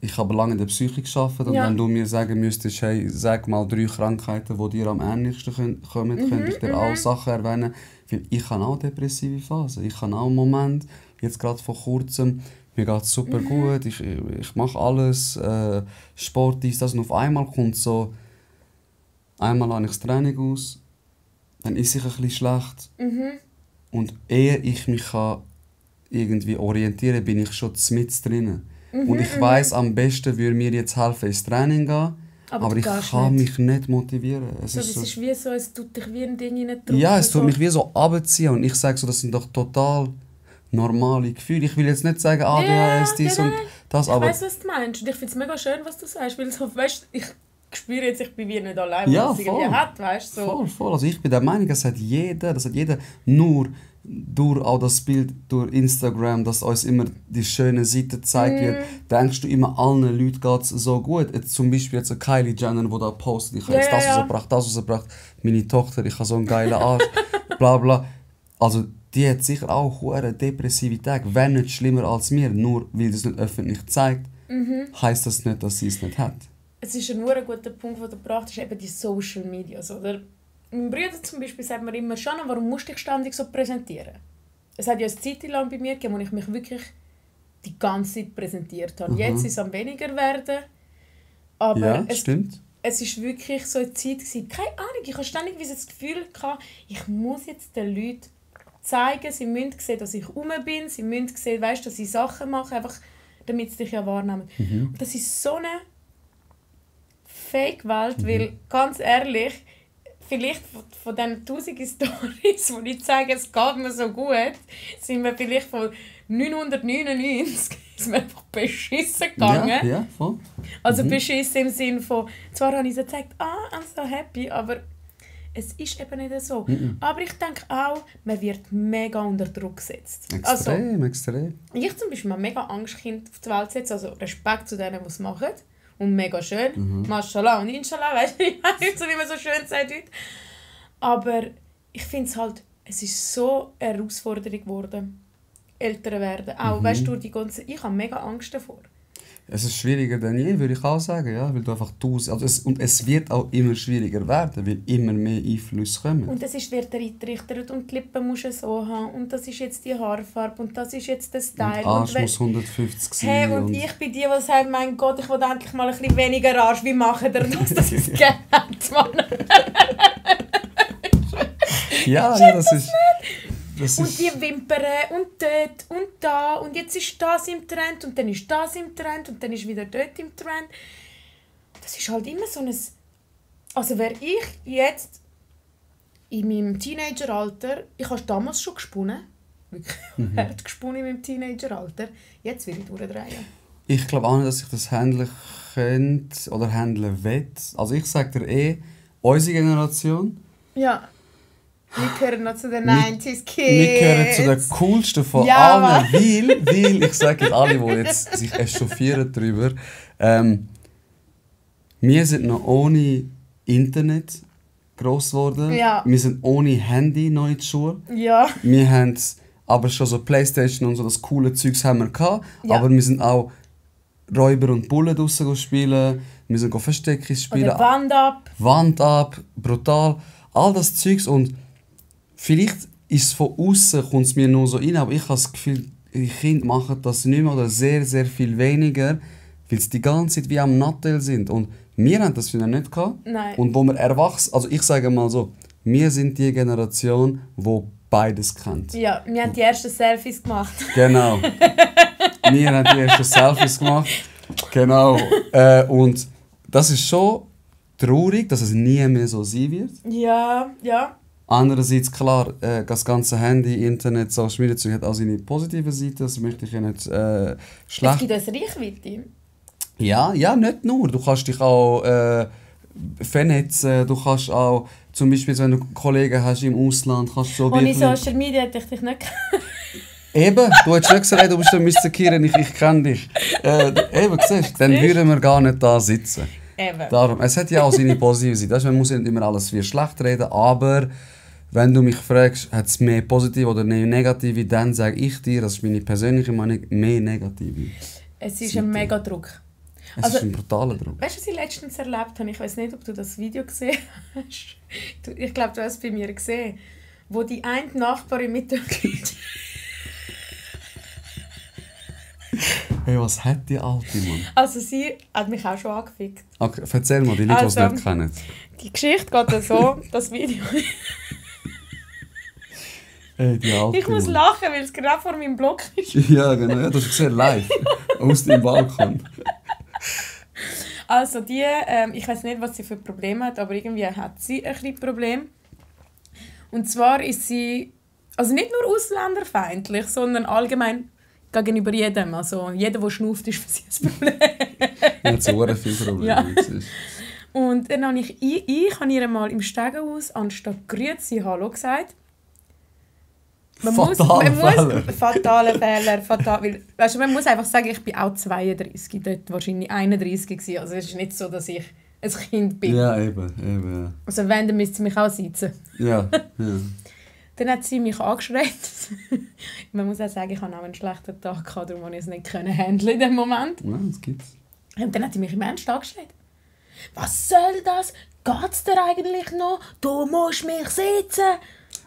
Ich habe lange in der Psyche gearbeitet und wenn du mir sagen müsstest, hey, sag mal 3 Krankheiten, die dir am ähnlichsten kommen, könnte ich dir auch Sachen erwähnen. Weil ich habe auch depressive Phasen. Ich habe auch einen Moment, jetzt gerade vor kurzem, mir geht es super gut, ich mache alles, Sport, dies, das und auf einmal kommt so, einmal habe ich das Training aus, dann ist ich ein bisschen schlecht und ehe ich mich kann irgendwie orientieren, bin ich schon mitten drin. Und ich weiss, am besten würde mir jetzt helfen, ins Training gehen, aber ich kann mich nicht motivieren. Es ist wie so, es tut dich wie ein Ding reindrücken. Ja, es tut mich wie so runterziehen und ich sage so, das sind doch total normale Gefühle. Ich will jetzt nicht sagen, ADHS, dies und das, aber... Ich weiss, was du meinst und ich finde es mega schön, was du sagst, weil so, weißt, ich spüre jetzt, ich bin wie nicht allein, Ja, was es irgendwie hat, weißt so. Voll. Also ich bin der Meinung, das hat jeder nur durch auch das Bild, durch Instagram, dass uns immer die schöne Seite gezeigt wird, denkst du immer, allen Leuten geht es so gut. Jetzt zum Beispiel jetzt Kylie Jenner, die da postet, ich habe jetzt das rausgebracht, meine Tochter, ich habe so einen geilen Arsch, bla bla. Also die hat sicher auch hohe depressive Tage, wenn nicht schlimmer als mir, nur weil es nicht öffentlich zeigt, heisst das nicht, dass sie es nicht hat. Es ist ein sehr guter Punkt, den du gebracht hast, eben die Social Media. Oder? Mein Bruder zum Beispiel sagt mir immer, Shanna, warum musst du dich ständig so präsentieren? Es hat ja eine Zeit lang bei mir gegeben, wo ich mich wirklich die ganze Zeit präsentiert habe. Jetzt ist es am weniger werden, aber stimmt. Es war wirklich so eine Zeit gewesen, keine Ahnung, ich hatte ständig das Gefühl gehabt, ich muss jetzt den Leuten zeigen, sie müssen sehen, dass ich rum bin, sie müssen sehen, weißt, dass ich Sachen mache, einfach damit sie dich ja wahrnehmen. Und das ist so eine Fake-Welt, weil, ganz ehrlich, vielleicht von den 1000 Storys, wo ich sage, es geht mir so gut, sind wir vielleicht von 999 ist mir einfach beschissen gegangen. Ja, voll. Also beschissen im Sinne von, zwar habe ich so gesagt, I'm so happy, aber es ist eben nicht so. Aber ich denke auch, man wird mega unter Druck gesetzt. Extrem. Ich zum Beispiel habe mega Angst, Kinder auf die Welt zu setzen, also Respekt zu denen, die es machen. Und mega schön. Mashallah und Inshallah, weißt du, so wie man so schön sagt heute. Aber ich finde es halt, es ist so eine Herausforderung geworden, älter werden. Auch, weißt du, ich habe mega Angst davor. Es ist schwieriger denn je, würde ich auch sagen, ja, weil du einfach und es wird auch immer schwieriger werden, weil immer mehr Einflüsse kommen. Und es wird eingerichtet und die Lippen musst du so haben und das ist jetzt die Haarfarbe und das ist jetzt der Style. Und Arsch muss 150 sein. Hey, und ich bin die sagt, mein Gott, ich will endlich mal ein bisschen weniger Arsch. Wie machen ihr das, dass ich es gerne hätte, Mann? Ja, das ist... Und die Wimpern und dort und da und jetzt ist das im Trend und dann ist das im Trend und dann ist wieder dort im Trend. Das ist halt immer so ein... Also wäre ich jetzt in meinem Teenageralter, ich habe damals schon gesponnen, wirklich hart gesponnen in meinem Teenageralter, jetzt will ich durchdrehen. Ich glaube auch nicht, dass ich das handeln könnte oder handeln will. Also ich sage dir unsere Generation. Ja. Wir gehören noch zu den Wir- 90s Kids. Wir gehören zu den coolsten von Ja, allen, weil ich sage alle, die jetzt sich echauffieren darüber, wir sind noch ohne Internet gross geworden. Ja. Wir sind ohne Handy noch in der Schule. Ja. Wir haben aber schon so Playstation und so das coole Zeugs haben wir gehabt. Ja. Aber wir sind auch Räuber und Bullen draussen spielen. Wir sind Versteckis spielen. Oder Wand ab. Wand ab, brutal. All das Zeugs. Und vielleicht ist es von außen kommt es mir nur so rein, aber ich habe das Gefühl, die Kinder machen das nicht mehr oder sehr, sehr viel weniger, weil sie die ganze Zeit wie am Nattel sind. Und wir haben das früher nicht gehabt. Nein. Und wo wir erwachsen, also ich sage mal so, wir sind die Generation, die beides kennt. Ja, wir haben die ersten Selfies gemacht. Genau. Wir haben die ersten Selfies gemacht. Genau. Und das ist schon traurig, dass es nie mehr so sein wird. Ja, ja. Andererseits, klar, das ganze Handy, Internet, Social Media hat auch seine positiven Seiten, das möchte ich ja nicht Es schlecht... gibt uns Reichweite. Ja, nicht nur. Du kannst dich auch vernetzen, du kannst auch, zum Beispiel, wenn du Kollegen hast im Ausland, kannst du so Ohne Social Media hätte ich dich nicht Eben, du hättest nicht gesagt, du bist der Mr. Kieren, ich kenne dich. Eben, siehst du, dann würden wir gar nicht da sitzen. Eben. Darum, es hat ja auch seine positive Seite. Weißt, man muss ja nicht immer alles wie schlecht reden, aber wenn du mich fragst, hat es mehr positive oder mehr negative, dann sage ich dir, das ist meine persönliche Meinung, mehr negative. Es ist ein mega Druck. Es ist ein brutaler Druck. Weißt du, was ich letztens erlebt habe? Ich weiß nicht, ob du das Video gesehen hast. Ich glaube, du hast es bei mir gesehen. Wo die eine Nachbarin mit der... Hey, was hat die Alte, Mann? Also sie hat mich auch schon angefickt. Okay, erzähl mal, die Leute, die es Also, nicht kennen. Die Geschichte geht so, das Video... Hey, die Alte, Ich muss Mann. lachen, weil es genau vor meinem Block ist. Ja, genau, ja, du hast gesehen, live. Aus dem Balkon. Also die, ich weiß nicht, was sie für Probleme hat, aber irgendwie hat sie ein bisschen Problem. Und zwar ist sie, also nicht nur ausländerfeindlich, sondern allgemein gegenüber jedem. Also jeder, der schnauft, ist für sie ein Problem. Die hat so viele Probleme. Ja. siehst Und dann habe ich habe ihr mal im Stegenhaus anstatt «Grüezi» «Hallo» gesagt. Fatale Fehler. Fatal, weil, weißt du, man muss einfach sagen, ich bin auch 32, dort wahrscheinlich 31 gewesen. Also es ist nicht so, dass ich ein Kind bin. Ja, eben, ja. Also wenn, dann müsste sie mich auch sitzen. Ja. Dann hat sie mich angeschreit. Man muss auch sagen, ich hatte auch einen schlechten Tag gehabt, darum konnte ich es nicht handeln in dem Moment. Ja, das gibt's. Und dann hat sie mich im Ernst angeschreit. «Was soll das? Geht's dir eigentlich noch? Du musst mich sitzen!»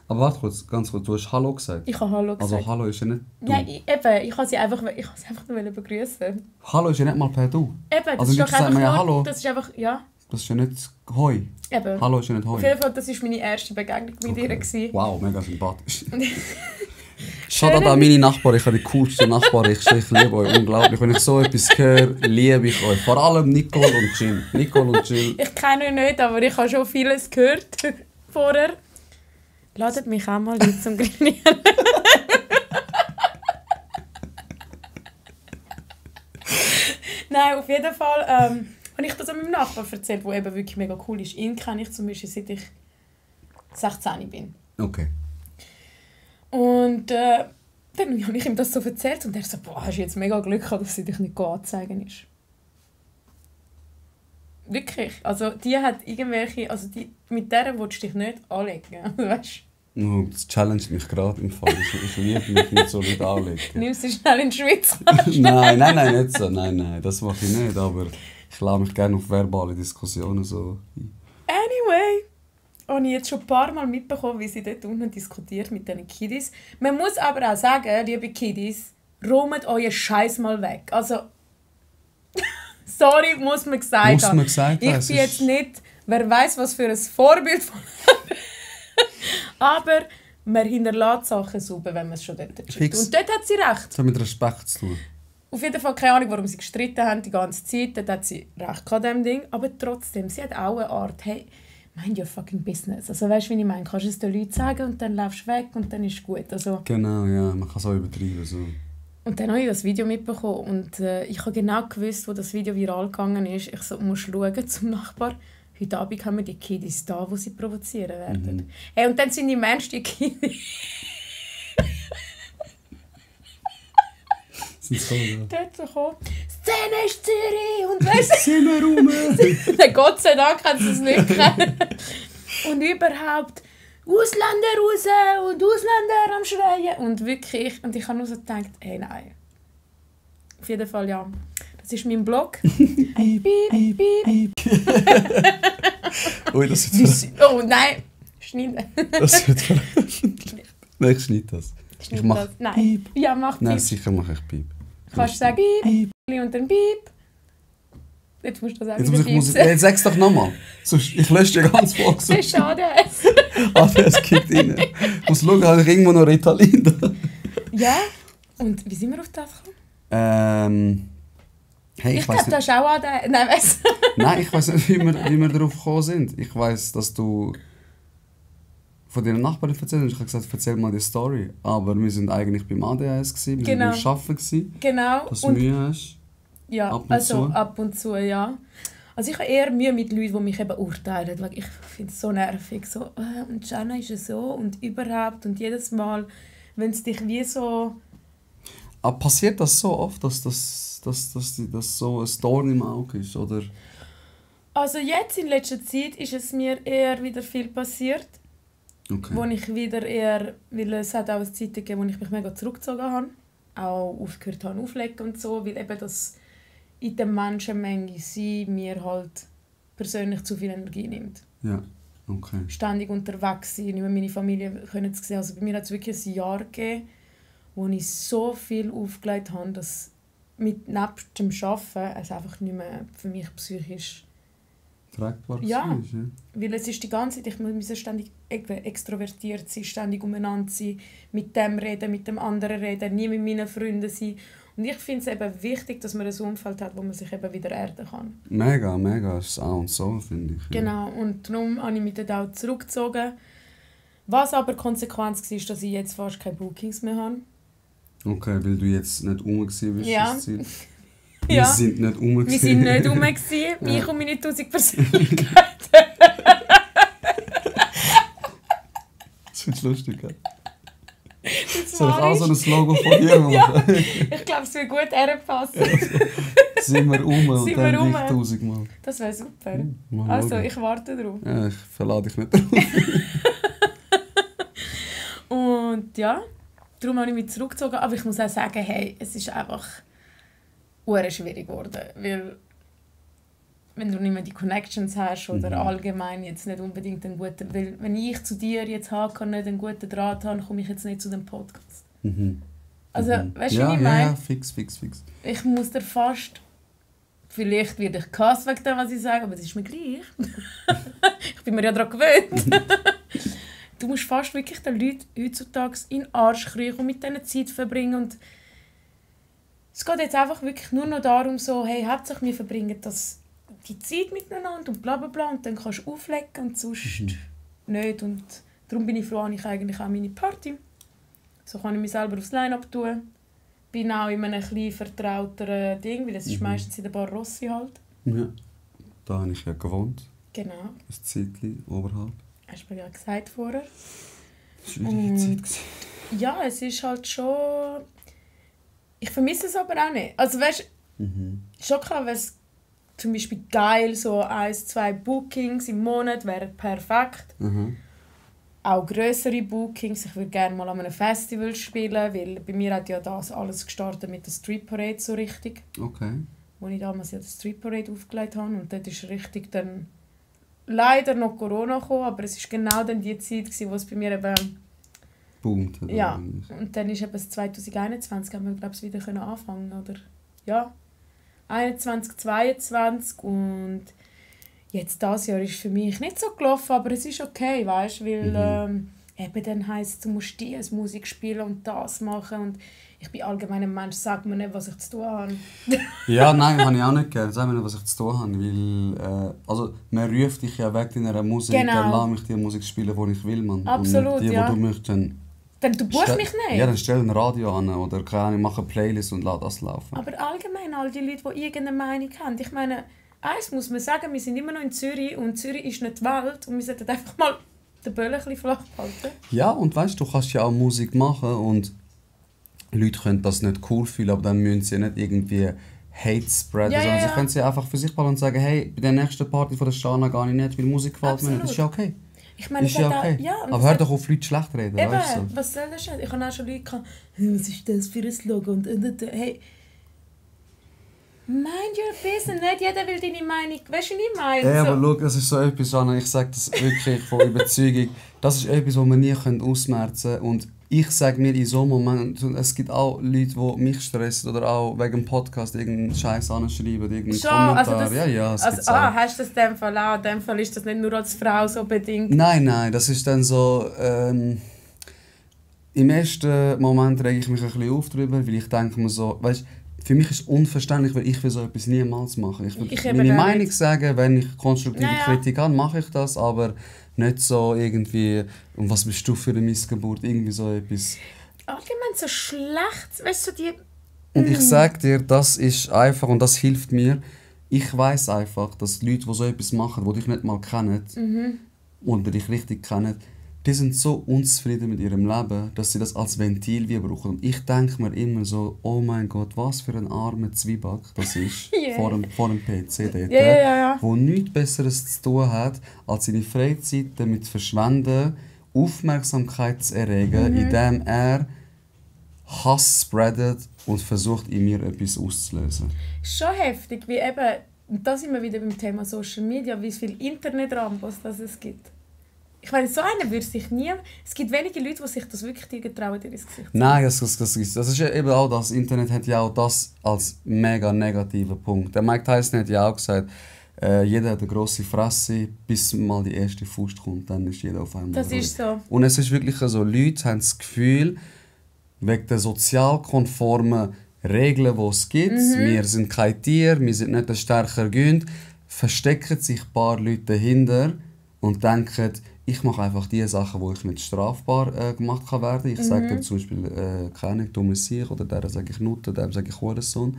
Aber warte kurz, ganz kurz, du hast Hallo gesagt. Ich habe «Hallo» gesagt. Also Hallo ist ja nicht du. Ja, ich wollte sie einfach nur begrüßen. Hallo ist ja nicht mal per Du. Eben, das Also ist nicht doch einfach sagt man ja nur, Hallo. das ist einfach, ja, Das ist ja nicht Hoi. eben. Hallo ist ja nicht Auf Hoi. jeden Fall, das war meine erste Begegnung mit ihr. Gewesen. Wow, mega sympathisch. Schaut an meine Nachbarn, ich habe die coolste Nachbarn, ich liebe euch unglaublich. Wenn ich so etwas höre, liebe ich euch. Vor allem Nicole und Jill. Nicole und Jill. Ich kenne ihn nicht, aber ich habe schon vieles gehört vorher. Ladet mich auch mal ein zum Grillieren. Nein, auf jeden Fall habe ich das an meinem Nachbarn erzählt, der eben wirklich mega cool ist. Ihn kenne ich zum Beispiel, seit ich 16 bin. Okay. Und dann habe ich ihm das so erzählt und er so, boah, hast du jetzt mega Glück gehabt, dass sie dich nicht anzeigen ist. Wirklich. Also die hat irgendwelche, also mit der willst du dich nicht anlegen. Weißt? Oh, das challenged mich gerade im Fall. Ich liebe mich nicht so nicht anlegen. Nimmst du schnell in die Schweiz? Nein, nicht so. Nein, das mache ich nicht. Aber ich lasse mich gerne auf verbale Diskussionen so ein. Anyway, habe ich jetzt schon ein paar Mal mitbekommen, wie sie dort unten diskutiert mit diesen Kiddies. Man muss aber auch sagen, liebe Kiddies, räumt euren Scheiß mal weg. Also, sorry, muss man gesagt haben. Muss man gesagt haben. Ich bin jetzt nicht, wer weiß was für ein Vorbild von aber man hinterlässt Sachen sauber, wenn man es schon dort schickt. Fix. Und dort hat sie recht. Das hat mit Respekt zu tun. Auf jeden Fall keine Ahnung, warum sie gestritten haben die ganze Zeit. Dort hat sie recht gehabt, dem Ding. Aber trotzdem, sie hat auch eine Art, hey, mind your fucking business. Also weißt du, wie ich meine? Kannst du es den Leuten sagen und dann laufst du weg und dann ist es gut. Also, Genau, ja, man kann es auch übertreiben. So. und dann habe ich das Video mitbekommen und ich habe genau gewusst, wo das Video viral gegangen ist. Ich so, musst schauen zum Nachbar. heute Abend haben wir die Kiddies da, die sie provozieren werden. Hey, und dann sind die Menschen, die Kiddies... sind so, ja. dort so gekommen. Szene ist Zürich! Und weißt du... Sind wir rum! Dann Gott sei Dank haben sie es nicht kennen. Und überhaupt... Ausländer raus und Ausländer am Schreien. Und wirklich, und ich habe nur so gedacht, hey, nein. Auf jeden Fall, ja. Das ist mein Blog. Piep, piep, piep. Ui, das wird Oh nein, schneiden. Das wird veröffentlicht. Nein, ich schneide das. Ich mache das. Nein. Piep. Ja, mach Piep. Nein, sicher mache ich Piep. Kannst du sagen Piep und dann Piep. Jetzt musst du das auch Jetzt wieder muss ich Musik... Sag's doch nochmal. Ich lösche die ganze Folge. Das ist schade. Es kickt rein. Ich muss schauen, habe ich irgendwo noch Ritalin da. Ja, und wie sind wir auf das gekommen? Hey, ich glaube, das ist auch an der... Nein, weiss. Nein, ich weiss nicht, wie wir darauf gekommen sind. Ich weiss, dass du von deiner Nachbarin erzählt hast. Ich habe gesagt, erzähl mal die Story. Aber wir waren eigentlich beim ADHS, wir waren beim Arbeiten. Genau. Dass du Mühe hast. Ja, ab und zu, ja. Also ich habe eher Mühe mit Leuten, die mich eben urteilen. Weil ich finde es so nervig. So, und Jana ist es so und überhaupt. Und jedes Mal, wenn es dich wie so... Aber passiert das so oft, dass das so ein Dorn im Auge ist, oder? Also jetzt in letzter Zeit ist es mir eher wieder viel passiert. Okay. Wo ich wieder eher... Weil es hat auch eine Zeit gegeben, wo ich mich mega zurückgezogen habe. Auch aufgehört habe auflegen und so. Weil eben das in der Menschenmenge sein mir halt persönlich zu viel Energie nimmt. Ja, okay. Ständig unterwegs sein, nicht mehr meine Familie können sehen. Also bei mir hat es wirklich ein Jahr gegeben, wo ich so viel aufgelegt habe, dass nebst dem Arbeiten es einfach nicht mehr für mich psychisch tragbar ja, ist, ja. Weil es ist die ganze Zeit, ich muss ständig extrovertiert sein, ständig umeinander sein, mit dem reden, mit dem anderen reden, nie mit meinen Freunden sein. Und ich finde es eben wichtig, dass man ein Umfeld hat, wo man sich eben wieder erden kann. Mega, das ist auch und so, finde ich. Ja. Genau, und darum habe ich mich dann auch zurückgezogen. Was aber Konsequenz war, dass ich jetzt fast keine Bookings mehr habe. Okay, weil du jetzt nicht rum bist. Ja. Wir sind nicht rum. Wir sind nicht rum. Ich und meine 1000 Persönlichkeiten. Das ist lustig, ja? Soll ich auch so ein Logo von dir machen? Ja, ich glaube, es wird gut herpassen. Sind wir rum und dann dich 1000 Mal. Das wäre super. Also, ich warte drauf. Ja, ich verlade dich nicht drauf. Und ja, darum habe ich mich zurückgezogen. Aber ich muss auch sagen, hey, es ist einfach schwierig geworden. Weil, wenn du nicht mehr die Connections hast oder allgemein jetzt nicht unbedingt einen guten... Weil wenn ich zu dir jetzt habe, nicht einen guten Draht habe, komme ich jetzt nicht zu dem Podcast. Also, weißt du, wie ich meine? Ja, fix. Ich muss dir fast... Vielleicht werde ich gehasst wegen dem, was ich sage, aber das ist mir gleich. Ich bin mir ja daran gewöhnt. Du musst fast wirklich den Leuten heutzutage in den Arsch kriechen und mit denen Zeit verbringen. Und es geht jetzt einfach wirklich nur noch darum, so, hey, hauptsächlich wir verbringen das, die Zeit miteinander und bla bla bla und dann kannst du auflegen und sonst nicht. Und darum bin ich froh, habe ich eigentlich auch meine Party. So kann ich mich selber aufs Line-Up tun. Bin auch in einem etwas vertrauteren Ding, weil es ist meistens in der Bar Rossi halt. Ja, da habe ich ja gewohnt. Genau. Ein Zeitchen oberhalb. Hast du mir ja gesagt vorher. Schwierige Zeit. Ja, es ist halt schon... Ich vermisse es aber auch nicht. Also weißt du, schon klar wäre es zum Beispiel geil, so 1-2 Bookings im Monat wären perfekt. Auch grössere Bookings. Ich würde gerne mal an einem Festival spielen, weil bei mir hat ja das alles gestartet mit der Street Parade so richtig. Okay. Wo ich damals ja die Street Parade aufgelegt habe und dort ist richtig dann leider noch Corona gekommen, aber es war genau dann die Zeit, wo es bei mir eben boomt. Ja, und dann ist eben 2021, haben wir glaube ich wieder anfangen oder ja, 21, 22 und jetzt dieses Jahr ist für mich nicht so gelaufen, aber es ist okay, weißt, weil eben dann heisst es, du musst diese Musik spielen und das machen und ich bin allgemein ein Mensch, sag mir nicht, was ich zu tun habe. Ja, nein, habe ich auch nicht gerne. Sag mir nicht, was ich zu tun habe, weil also man ruft dich ja weg deiner Musik, dann lass mich die Musik spielen, die ich will, man. Absolut, und die, ja. Die du möchtest, dann du buchst mich nicht. Ja, dann stell ein Radio an oder keine Ahnung, mach eine Playlist und lass das laufen. Aber allgemein all die Leute, die irgendeine Meinung haben, ich meine, eins muss man sagen, wir sind immer noch in Zürich und Zürich ist nicht die Welt und wir sollten einfach mal den Böll ein bisschen flach halten. Ja, und weißt du, kannst ja auch Musik machen und Leute können das nicht cool fühlen, aber dann müssen sie nicht irgendwie Hate spreaden, sondern sie können sie einfach für sich behalten und sagen, hey, bei der nächsten Party von der Shana gehe ich nicht, weil Musik gefällt mir nicht. Das ist ja okay. Ich meine, ist ja okay. Aber hör doch auf, Leute schlecht reden. Eben, weißt du? was soll das denn? Ich habe auch schon Leute gehabt, was ist das für ein Slogan? Und hey, mind your business, nicht jeder will deine Meinung. Weißt du, was ich meine? Ja, aber schau, das ist so etwas, Anna, ich sage das wirklich von Überzeugung, das ist etwas, was wir nie ausmerzen können. Und ich sage mir in so einem Moment, es gibt auch Leute, die mich stressen oder auch wegen dem Podcast irgendeinen Scheiß anschreiben, irgendeinen Kommentar. Also das, ja, es gibt's auch. Hast du das in dem Fall auch? In dem Fall ist das nicht nur als Frau so bedingt? Nein, das ist dann so... im ersten Moment rege ich mich ein bisschen auf darüber, weil ich denke mir so, weißt, für mich ist es unverständlich, weil ich will so etwas niemals machen. Ich will meine Meinung sagen, wenn ich konstruktive Kritik habe, mache ich das, aber nicht so irgendwie, und was bist du für eine Missgeburt, irgendwie so etwas. Allgemein so schlecht, weißt du, die... Und ich sage dir, das ist einfach, und das hilft mir, ich weiss einfach, dass die Leute, die so etwas machen, die dich nicht mal kennen, oder dich richtig kennen, die sind so unzufrieden mit ihrem Leben, dass sie das als Ventil wie brauchen. Und ich denke mir immer so, oh mein Gott, was für ein armer Zwieback das ist, vor dem PC dort, wo nichts Besseres zu tun hat, als seine Freizeit damit zu verschwenden, Aufmerksamkeit zu erregen, indem er Hass spreadet und versucht, in mir etwas auszulösen. Schon heftig, wie eben, und da sind wir wieder beim Thema Social Media, wie viele Internet-Rambos es gibt. Ich meine, so einer würde sich nie... Es gibt wenige Leute, die sich das wirklich trauen, dir ins Gesicht zu sagen. Nein, das ist ja eben auch das. Internet hat ja auch das als mega negativen Punkt. Der Mike Tyson hat ja auch gesagt, jeder hat eine grosse Fresse, bis mal die erste Faust kommt, dann ist jeder auf einmal Das ruhig. ist so. Und es ist wirklich so, Leute haben das Gefühl, wegen der sozialkonformen Regeln, die es gibt, wir sind kein Tier, wir sind nicht der stärkere Günd, verstecken sich ein paar Leute dahinter und denken, ich mache einfach die Sachen, die ich nicht strafbar gemacht kann werden. Ich sage dir zum Beispiel, keine dummes Sieg, oder der sage ich Nutte, dem sage ich Hurensohn.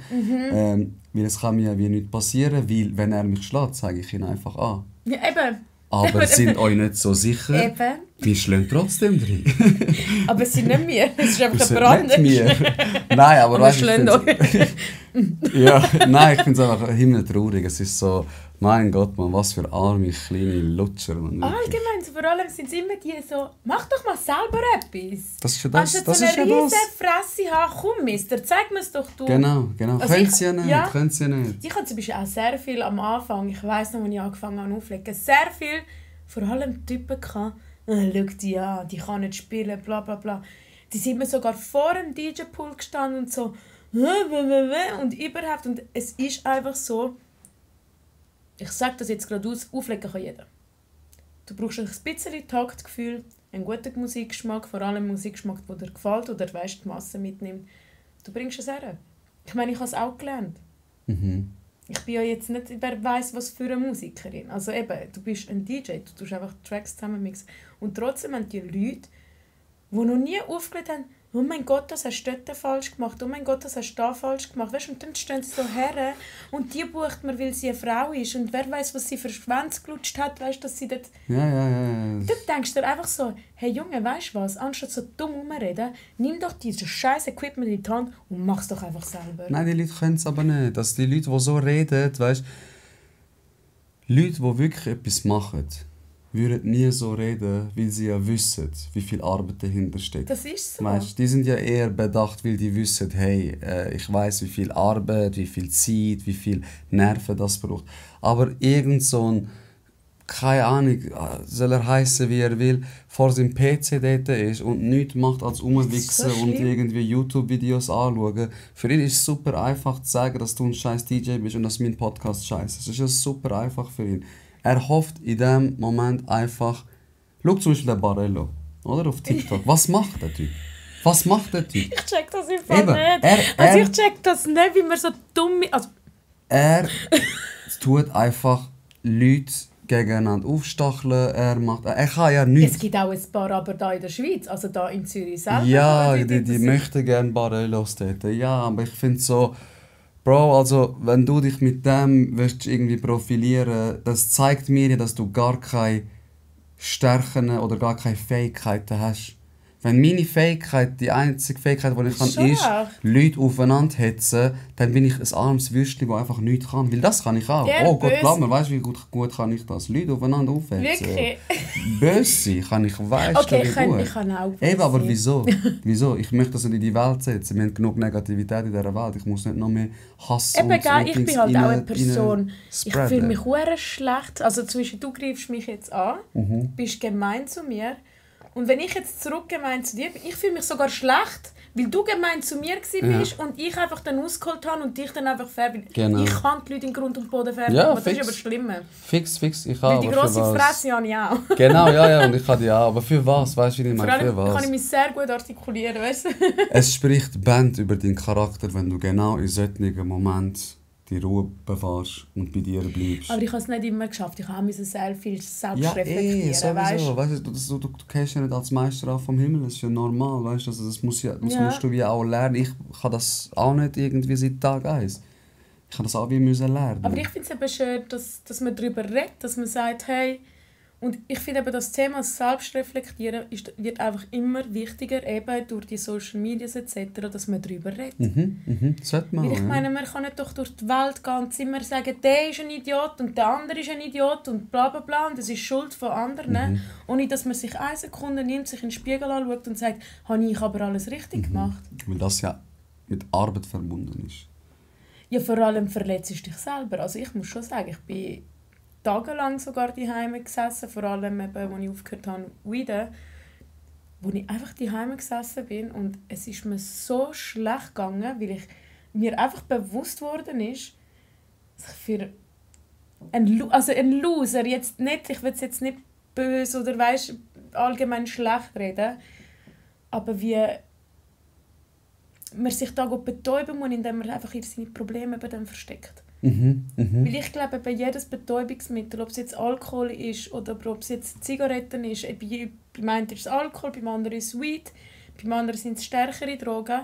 Weil es kann mir wie nichts passieren, weil wenn er mich schlägt, sage ich ihn einfach an. Ja, eben. Aber sind euch nicht so sicher? Eben. Wir schlagen trotzdem drin. Aber es sind nicht wir, es ist einfach jemand anderes. Nein, aber weißt du, ja, nein, ich finde es einfach himmeltraurig. Es ist so, mein Gott, man, was für arme, kleine Lutscher. Allgemein, vor allem sind es immer die so, mach doch mal selber etwas. Das ist ja das. Anstatt so eine riesen Fresse haben, komm Mister, zeig mir es doch du. Genau. Also können sie ja nicht. Ich habe zum Beispiel auch sehr viel am Anfang, ich weiss noch, als ich angefangen habe aufzulegen, sehr viel, vor allem Typen gehabt, schau die an, die kann nicht spielen, bla bla bla. Die sind mir sogar vor dem DJ-Pool gestanden und so, und überhaupt, und es ist einfach so, ich sage das jetzt gerade aus, auflegen kann jeder. Du brauchst ein bisschen Taktgefühl, einen guten Musikgeschmack, vor allem einen Musikgeschmack, der dir gefällt oder die Masse mitnimmt. Du bringst es her. Ich meine, ich habe es auch gelernt. Ich bin ja jetzt nicht, wer weiss, was für eine Musikerin. Also eben, du bist ein DJ, du tust einfach Tracks zusammenmixen. Und trotzdem haben die Leute, die noch nie aufgelegt haben, oh mein Gott, das hast du dort falsch gemacht, oh mein Gott, das hast du da falsch gemacht. Weißt, und dann stehen sie so her und die bucht man, weil sie eine Frau ist. Und wer weiß, was sie für Schwänze gelutscht hat, weißt, dass sie dort... Ja. Dann denkst du dir einfach so, hey Junge, weißt du was, anstatt so dumm rumreden, nimm doch dieses scheiß Equipment in die Hand und mach es doch einfach selber. Nein, die Leute können es aber nicht. Dass die Leute, die so reden, weißt, Leute, die wirklich etwas machen, würden nie so reden, weil sie ja wissen, wie viel Arbeit dahinter steckt. Das ist so. Weißt, die sind ja eher bedacht, weil die wissen, hey, ich weiss, wie viel Arbeit, wie viel Zeit, wie viel Nerven das braucht. Aber irgend so ein, keine Ahnung, soll er heissen, wie er will, vor seinem PC dort ist und nichts macht als rumwichsen und irgendwie YouTube-Videos anschauen. Für ihn ist es super einfach zu sagen, dass du ein scheiß DJ bist und dass mein Podcast scheiße ist. Es ist ja super einfach für ihn. Er hofft in dem Moment einfach... Schau zum Beispiel den Barello, oder? Auf TikTok. Was macht der Typ? Ich check das im Fall nicht. Ich check das nicht, wie man so dumm... Also. Er tut einfach Leute gegeneinander aufstacheln. Er kann ja nichts. Es gibt auch ein paar aber da in der Schweiz, also da in Zürich selber. Ja, die möchten gerne Barellos dort. Ja, aber ich finde so... Bro, also wenn du dich mit dem willst irgendwie profilieren, das zeigt mir ja, dass du gar keine Stärken oder gar keine Fähigkeiten hast. Wenn meine Fähigkeit, die einzige Fähigkeit, die ich kann, Schon ist, echt? Leute aufeinander hetzen, dann bin ich ein armes Würstchen, das einfach nichts kann. Weil das kann ich auch. Der Oh Gott, böse- glaub mir, weißt du, wie gut kann ich das? Leute aufeinander aufhetzen. Wirklich? Böse sein kann ich, weißt Okay, du, ich wie gut. kann auch Eben, aber sein. wieso? Wieso? Ich möchte das nicht in die Welt setzen. Wir haben genug Negativität in dieser Welt. Ich muss nicht noch mehr Hass Eben, gell, ich Dings bin halt auch eine rein- Person. Ich spreaden. fühle mich hure schlecht. Also zwischen du greifst mich jetzt an, bist gemein zu mir. Und wenn ich jetzt zurück gemein zu dir bin, ich fühle mich sogar schlecht, weil du gemein zu mir bist und ich einfach dann ausgeholt habe und dich dann einfach färbe. Genau. Ich kann die Leute in Grund und Boden färben, Ja, aber das ist fix. aber schlimm. Fix, ich Weil habe. die aber für grosse was? Fresse habe ich auch. Genau, ja, und ich habe die auch. Aber für was? Weißt du, wie ich Vor meine? Für allem kann was? ich mich sehr gut artikulieren, weißt du? Es spricht Band über deinen Charakter, wenn du genau in solchen Momenten die Ruhe bewahrst und bei dir bleibst. Aber ich habe es nicht immer geschafft. Ich musste sehr viel selbst Ja, reflektieren, sowieso. weißt Weißt du, du gehst ja nicht als Meister auf vom Himmel, das ist ja normal, weißt du, also das musst du wie auch lernen. Ich habe das auch nicht irgendwie seit Tag 1. Ich habe das auch wie müssen lernen. Aber ich finde es eben schön, dass man darüber redet, dass man sagt, hey, und ich finde eben das Thema Selbstreflektieren wird einfach immer wichtiger, eben durch die Social Medias etc., dass man darüber redet. Sollte man Weil auch, ich meine, man kann nicht doch durch die Welt gehen und immer sagen, der ist ein Idiot und der andere ist ein Idiot und bla bla bla und das ist Schuld von anderen, ohne dass man sich eine Sekunde nimmt, sich in den Spiegel anschaut und sagt, habe ich aber alles richtig gemacht? Weil das ja mit Arbeit verbunden ist. Ja, vor allem verletzt dich selber. Also ich muss schon sagen, ich bin tagelang sogar daheim gesessen, vor allem eben, als ich aufgehört habe, weeden, wo ich einfach daheim gesessen bin und es ist mir so schlecht gegangen, weil mir einfach bewusst worden ist, dass ich für ein Loser jetzt nicht, ich will es jetzt nicht böse oder weißt, allgemein schlecht reden, aber wie man sich da gut betäuben muss, indem man einfach seine Probleme eben dann versteckt. Weil ich glaube, bei jedes Betäubungsmittel, ob es jetzt Alkohol ist oder ob es jetzt Zigaretten ist, beim einen ist es Alkohol, beim anderen ist es Weed, beim anderen sind es stärkere Drogen.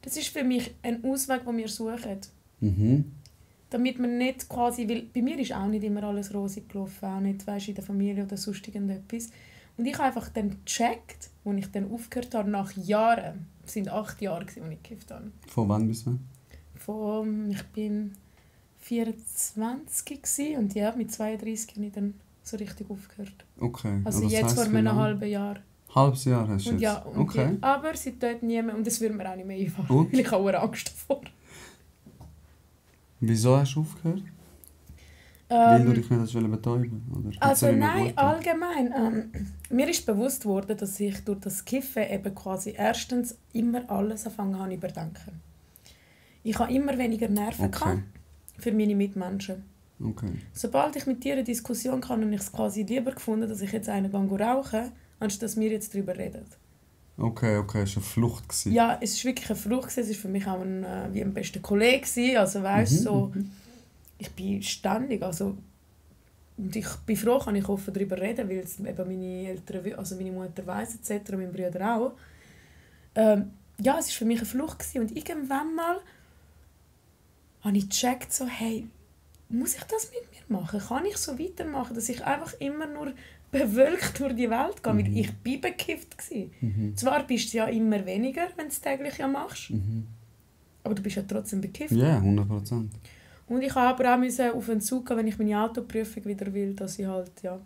Das ist für mich ein Ausweg, den wir suchen. Damit man nicht quasi, weil bei mir ist auch nicht immer alles rosig gelaufen, auch nicht weißt, in der Familie oder sonst irgendetwas. Und ich habe einfach dann gecheckt, als ich dann aufgehört habe, nach Jahren, es waren 8 Jahre, als ich gekifft habe. Von wann bis wann? Ich bin 24 gewesen, und ja, mit 32 habe ich dann so richtig aufgehört. Okay. Also das jetzt heisst, vor wie einem lang? halben Jahr. Halbes Jahr hast du Und jetzt? ja, und okay. aber sie tut niemand und das würde mir auch nicht mehr einfallen, Und? weil ich habe auch Angst davor. Wieso hast du aufgehört? Weil du dich nicht hast betäuben wolltest? Also nein, allgemein. Mir ist bewusst worden, dass ich durch das Kiffen eben quasi erstens immer alles angefangen habe zu überdenken. Ich habe immer weniger Nerven gehabt für meine Mitmenschen. Okay. Sobald ich mit dir eine Diskussion kann, habe ich es quasi lieber gefunden, dass ich jetzt einen rauche, anstatt dass wir jetzt darüber reden. Okay, es war eine Flucht gewesen. Ja, es war wirklich eine Flucht. Es war für mich auch wie ein bester Kollege. Also weißt, so, ich bin ständig. Also, und ich bin froh, kann ich offen darüber reden, weil es eben meine Eltern, also meine Mutter weiss etc., meine Brüder auch. Ja, es war für mich eine Flucht gewesen. Und irgendwann mal habe ich gecheckt, so, hey, muss ich das mit mir machen? Kann ich so weitermachen, dass ich einfach immer nur bewölkt durch die Welt gehe? Weil ich war bekifft. Zwar bist du ja immer weniger, wenn du es täglich ja machst, aber du bist ja trotzdem bekifft. Ja, 100%. Und ich habe aber auch auf den Zug gehen, wenn ich meine Autoprüfung wieder will, dass ich halt, ja,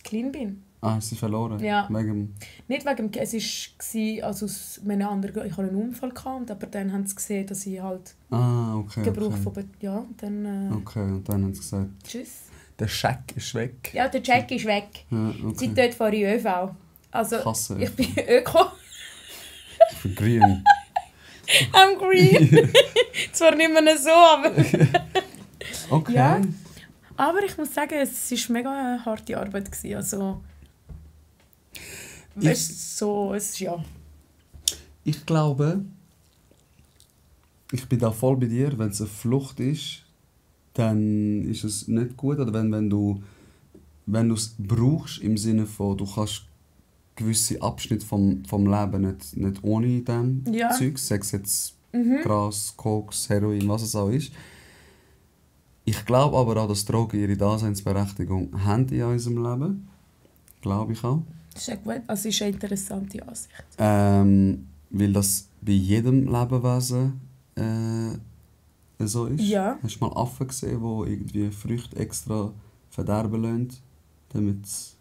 clean bin. Ah, hast du sie verloren? Ja. Wegen... Nicht wegen, es war, also ich hatte einen Unfall gehabt, aber dann haben sie gesehen, dass ich halt okay. Gebrauch von, ja, und dann Okay, und dann haben sie gesagt, tschüss. der Scheck ist weg. Ja, der Jack ist weg. Ja, okay. Seitdem fahre ich ÖV. Also, Kasse ich ÖV. bin Öko. Ich bin grün. I'm green. Zwar nicht mehr so, aber... Okay. Ja. Aber ich muss sagen, es war mega eine harte Arbeit. Also... ja. Ich glaube, ich bin da voll bei dir. Wenn es eine Flucht ist, dann ist es nicht gut. Oder wenn du es brauchst, im Sinne von, du kannst gewisse Abschnitte vom Leben nicht ohne dem Ja. Zeug, sei es jetzt Gras, Koks, Heroin, was es auch ist. Ich glaube aber auch, dass Drogen ihre Daseinsberechtigung haben in unserem Leben. Glaube ich auch. Das ist ja gut. Also ist eine interessante Ansicht. Weil das bei jedem Lebewesen so ist. Ja. Hast du mal Affen gesehen, die irgendwie Früchte extra verderben lassen, damit sie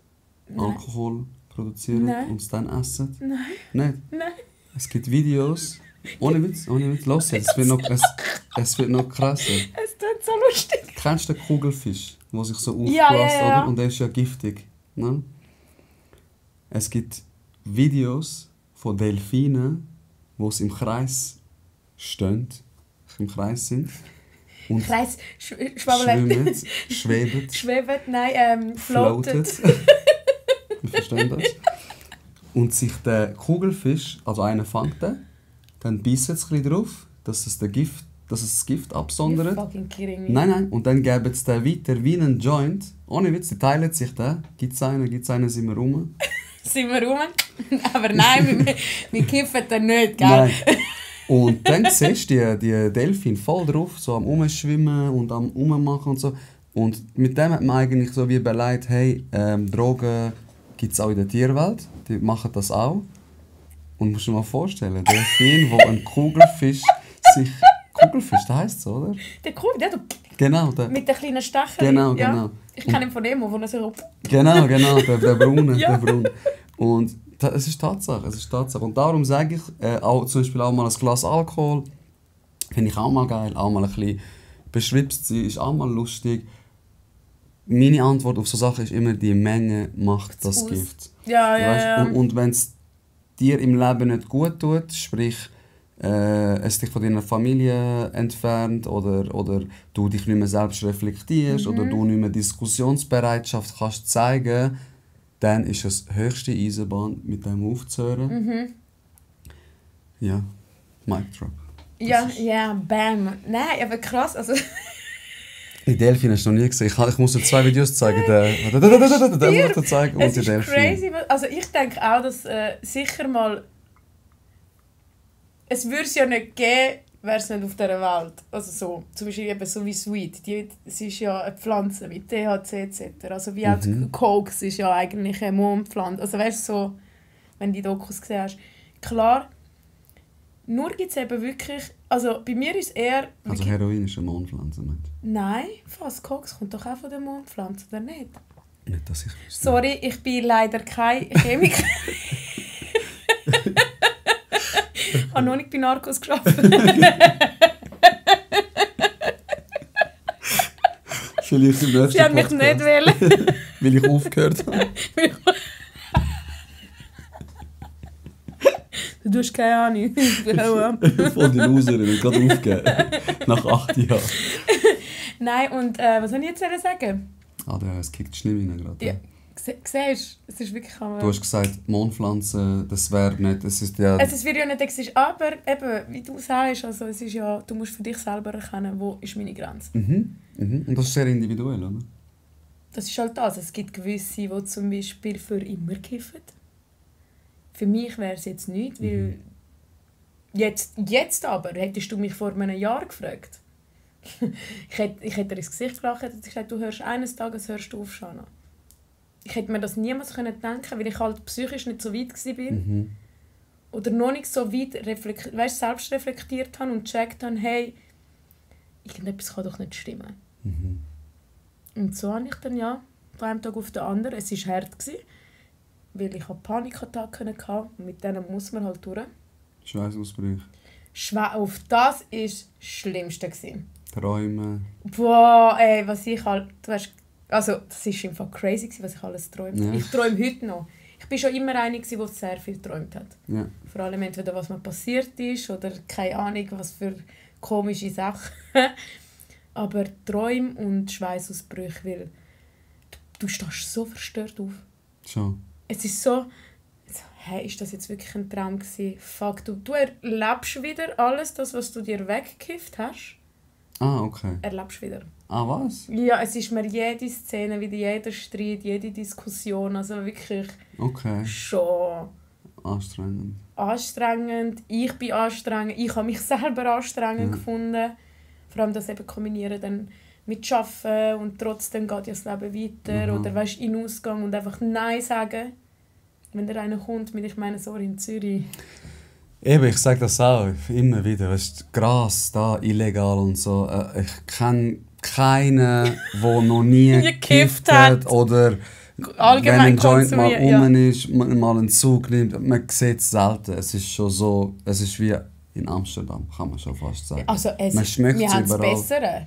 Alkohol produzieren und es dann essen? Nein. Nicht? Nein. Es gibt Videos. Ohne Witz. Los jetzt, es wird noch krasser. Es tut so lustig. Kennst du den Kugelfisch, der sich so aufbläst, ja. oder? Und der ist ja giftig. Ne? Es gibt Videos von Delfinen, die im Kreis stehen, im Kreis sind. Und Kreis, schwimmen, schweben, nein, floatet. Wir verstehen das. Und sich der Kugelfisch, also einer fängt den, dann beißt es ein bisschen drauf, dass es das Gift absondert. Nein. Und dann geben sie den weiter wie einen Joint. Ohne Witz, die teilen sich den. Gibt es einen, sind wir rum. Sind wir rum? Aber nein, wir kiffen den nicht, gell? Nein. Und dann siehst du die Delfin voll drauf, so am Umschwimmen und am Ummachen und so. Und mit dem hat man eigentlich so wie beleidigt, hey, Drogen gibt es auch in der Tierwelt. Die machen das auch. Und musst du dir mal vorstellen, der Delfin, wo ein Kugelfisch sich... Kugelfisch, das heisst so, oder? Der Kugelfisch, genau, mit den kleinen Stacheln. Genau. Ja. Ich kenne ihn von Nemo, wo er so... Genau, der Braune, ja. der Braune. Und es ist Tatsache. Und darum sage ich, auch, zum Beispiel auch mal ein Glas Alkohol, finde ich auch mal geil, auch mal ein bisschen beschwipst sein, ist auch mal lustig. Meine Antwort auf so Sachen ist immer, die Menge macht das Gift. Ja. Und wenn es dir im Leben nicht gut tut, sprich, es dich von deiner Familie entfernt oder du dich nicht mehr selbst reflektierst oder du nicht mehr Diskussionsbereitschaft kannst zeigen, dann ist es höchste Eisenbahn, mit dem aufzuhören. Ja, Mic Drop. Ja, bam. Nein, aber krass, also... Die Delfin hast du noch nie gesehen. Ich muss dir 2 Videos zeigen. Den zeigen und die Delfin. Crazy. Also ich denke auch, dass sicher mal... Es würde es ja nicht geben, wäre es nicht auf dieser Welt. Also so, zum Beispiel eben so wie Sweet. Es ist ja eine Pflanze wie THC etc. Also wie auch Koks ist ja eigentlich eine Mondpflanze. Also weißt du, so, wenn du die Dokus gesehen hast. Klar, nur gibt es eben wirklich... Also bei mir ist eher... Also Heroin ist eine Mondpflanze, meinst du? Nein, fast. Koks kommt doch auch von der Mondpflanze, oder nicht? Nicht, dass ich wüsste. Sorry, ich bin leider kein Chemiker. Ich habe noch nicht bei Narcos gearbeitet. Vielleicht im nächsten Sie haben mich nicht wählen. Weil ich aufgehört habe. Du hast keine Ahnung. Voll die Loserin, ich habe gerade aufgegeben. Nach 8 Jahren. Nein, und was soll ich jetzt sagen? Es kickt schlimm rein gerade. Ja. Siehst du, es ist wirklich... Du hast gesagt, Mondpflanzen, das wäre nicht... Es wird ja nicht existieren, aber eben, wie du sagst, also es ist ja, du musst für dich selber erkennen, wo ist meine Grenze. Und das ist sehr individuell, oder? Das ist halt das. Es gibt gewisse, die zum Beispiel für immer kiffen. Für mich wäre es jetzt nicht, weil... Jetzt aber, hättest du mich vor einem Jahr gefragt. ich hätte dir ins Gesicht gelacht, hätte gesagt, du hörst eines Tages hörst du auf, Shana. Ich hätte mir das niemals denken können, weil ich halt psychisch nicht so weit war. Oder noch nicht so weit selbst reflektiert habe und gecheckt habe, hey, irgendetwas kann doch nicht stimmen. Und so habe ich dann von einem Tag auf den anderen, es war hart, weil ich Panikattacken hatte und mit denen muss man halt durch. Schweißausbrüche. Auf das war das Schlimmste. Träume. Boah, ey, was ich halt... Also, das war einfach crazy, was ich alles geträumt habe. Ja. Ich träume heute noch. Ich war schon immer eine, die sehr viel geträumt hat. Ja. Vor allem entweder, was mir passiert ist oder keine Ahnung, was für komische Sachen. Aber Träume und Schweißausbrüche, weil du stehst so verstört auf. Schon. Es ist so... Hey, ist das jetzt wirklich ein Traum gewesen? Fuck, du erlebst wieder alles, das, was du dir weggekifft hast. Ah, okay. Erlebst wieder. Ah, was? Ja, es ist mir jede Szene, wieder jeder Streit, jede Diskussion, also wirklich okay. schon. Anstrengend. Ich bin anstrengend. Ich habe mich selber anstrengend gefunden. Vor allem das eben kombinieren dann mit Arbeiten und trotzdem geht ja das Leben weiter. Oder weißt, in den Ausgang und einfach Nein sagen. Wenn da einer kommt mit, ich meine, so in Zürich. Eben, ich sage das auch immer wieder. Weißt, Gras da, illegal und so. Ich kenne keinen, der noch nie gekifft hat oder allgemein wenn ein Joint mal rum ja. ist, mal einen Zug nimmt. Man sieht es selten. Es ist schon so, es ist wie in Amsterdam, kann man schon fast sagen. Also man schmeckt es überall. Bessere.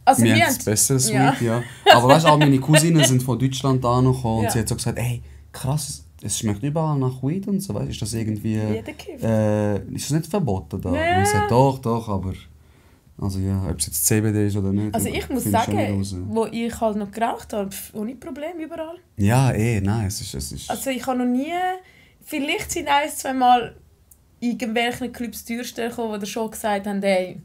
Also wir haben es besseres Weed, ja. Aber weißt du, auch meine Cousinen sind von Deutschland angekommen und sie hat so gesagt, hey, krass, es schmeckt überall nach Weed und so, weißt? Ist das irgendwie... ist das nicht verboten da? Ja. Und ich sage, doch, aber... Also ja, ob es jetzt CBD ist oder nicht. Also ich muss sagen, wo ich halt noch geraucht habe, ohne Problem überall. Ja, nein, es ist... Also ich habe noch nie... Vielleicht sind 1-2 Mal irgendwelche Clubs Türsteher gekommen, die schon gesagt haben, hey...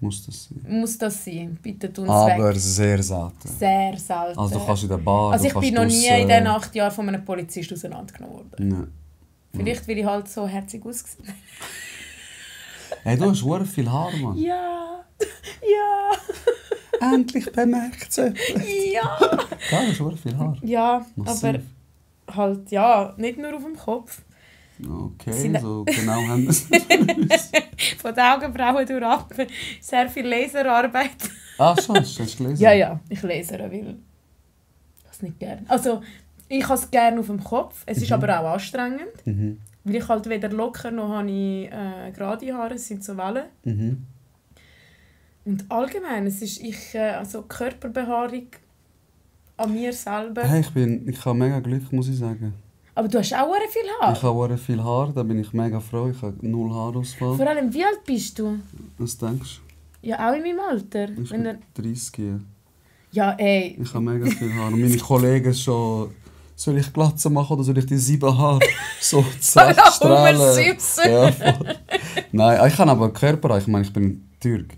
Muss das sein? Bitte tun es weg. Aber sehr selten. Sehr selten. Also du kannst in der Bar... Also ich bin noch nie in den 8 Jahren von einem Polizist auseinandergenommen worden. Nein. Vielleicht, weil ich halt so herzig ausgesehen habe. Hey, du hast sehr viel Haar, Mann. Ja. Ja. Endlich bemerkt sie. Ja. Du hast sehr viel Haar. Ja, Massiv. aber halt, ja, nicht nur auf dem Kopf. Okay, so genau haben wir es nicht. Von den Augenbrauen durch ab. Sehr viel Laserarbeit. Schon, hast du gelesen? Ja, ich lasere, weil ich es nicht gerne. Also, ich habe es gerne auf dem Kopf. Es ist aber auch anstrengend. Weil ich halt weder locker noch habe ich gerade Haare, es sind so Wellen. Und allgemein, es ist also Körperbehaarung an mir selber. Hey, ich habe mega Glück, muss ich sagen. Aber du hast auch sehr viel Haar. Ich habe sehr viel Haar, da bin ich mega froh. Ich habe 0 Haarausfall. Vor allem, wie alt bist du? Was denkst du? Ja, auch in meinem Alter. Ich bin 30 Jahre. Ja, ey. Ich habe mega viel Haar. Und meine Kollegen schon... Soll ich Glatze machen oder soll ich die 7 Haare so zurechtstrahlen? Ja, voll. Nein, ich habe aber Körper. Ich meine, ich bin Türk.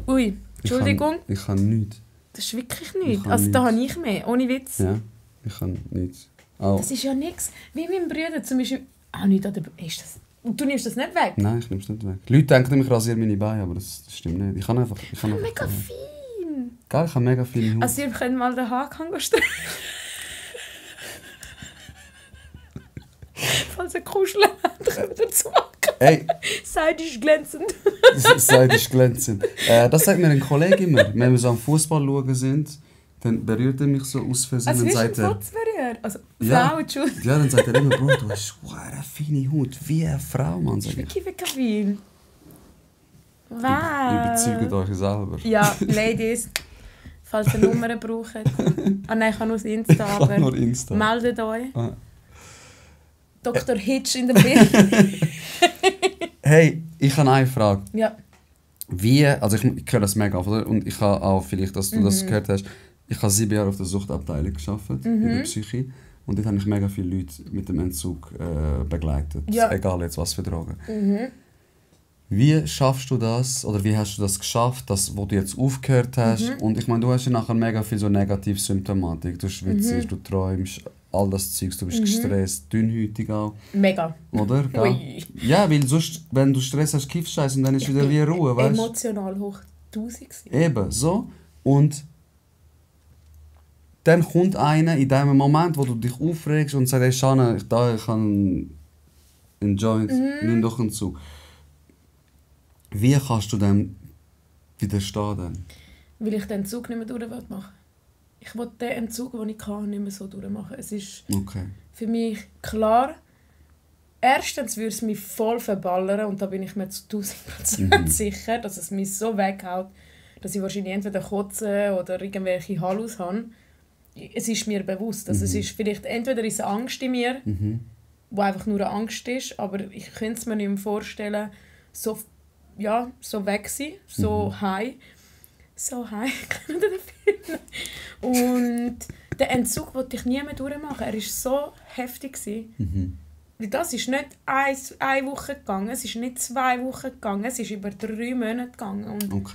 Ui, Entschuldigung. Ich habe nichts. Das ist wirklich nichts. Also da habe ich mehr, ohne Witz. Ja, ich habe nichts. Oh. Das ist ja nichts. Wie mein Bruder zum Beispiel. Auch nicht, oder ist das? Und du nimmst das nicht weg? Nein, ich nehme es nicht weg. Die Leute denken, ich rasiere meine Beine, aber das stimmt nicht. Ich habe einfach... Mega fein. Geil, ich habe mega viele Haut. Also ihr könnt mal den Haarkang streichen. Falls ihr kuscheln habt, könnt ihr dazu machen. Hey. Seid ist glänzend. Seid ist glänzend. Das sagt mir ein Kollege immer. Wenn wir so am Fußball schauen sind, dann berührt er mich so aus Versehen. Also und sagt er... Also Frau, Entschuldigung. Ja, dann sagt er immer, Bro, du hast eine feine Haut, wie eine Frau, Mann. Das ist wirklich fein. Wow. Überzeugt euch selber. Ja, Ladies, falls ihr Nummern braucht. Nein, ich habe nur Insta, aber nur Insta. Meldet euch. Dr. Hitch in der Bild. Hey, ich habe eine Frage. Ja. Also ich höre das mega auf, oder? Und ich habe auch vielleicht, dass du das gehört hast, ich habe 7 Jahre auf der Suchtabteilung gearbeitet, in der Psyche. Und dort habe ich mega viele Leute mit dem Entzug begleitet. Ja. Egal jetzt was für Drogen. Wie schaffst du das, oder wie hast du das geschafft, wo du jetzt aufgehört hast? Und ich meine, du hast ja nachher mega viel so Negativsymptomatik. Du schwitzt, du träumst, all das Zeugs, du bist gestresst, dünnhäutig auch. Mega. Oder? Ui. Ja, weil sonst, wenn du Stress hast, kiffst du und dann ist wieder wie Ruhe, weißt du? Emotional hoch 1000. Eben, so. Und dann kommt einer in dem Moment, wo du dich aufregst und sagt, hey Shana, ich habe einen Joint, nimm doch einen Zug. Wie kannst du dem widerstehen? Dann? Weil ich den Entzug nicht mehr machen will. Ich will den Entzug, den ich kann, nicht mehr so durchmachen. Es ist für mich klar, erstens würde es mich voll verballern und da bin ich mir zu 1000% sicher, dass es mich so weghaut, dass ich wahrscheinlich entweder kotze oder irgendwelche Hallus habe. Es ist mir bewusst. Also es ist vielleicht entweder ist eine Angst in mir, wo einfach nur eine Angst ist, aber ich könnte es mir nicht mehr vorstellen, so weg sein, so high. So high, kennt ihr den Film? Und den Entzug wollte ich nie mehr durchmachen. Er war so heftig. Weil das ist nicht eine Woche gegangen, es ist nicht 2 Wochen gegangen, es ist über 3 Monate gegangen. Und,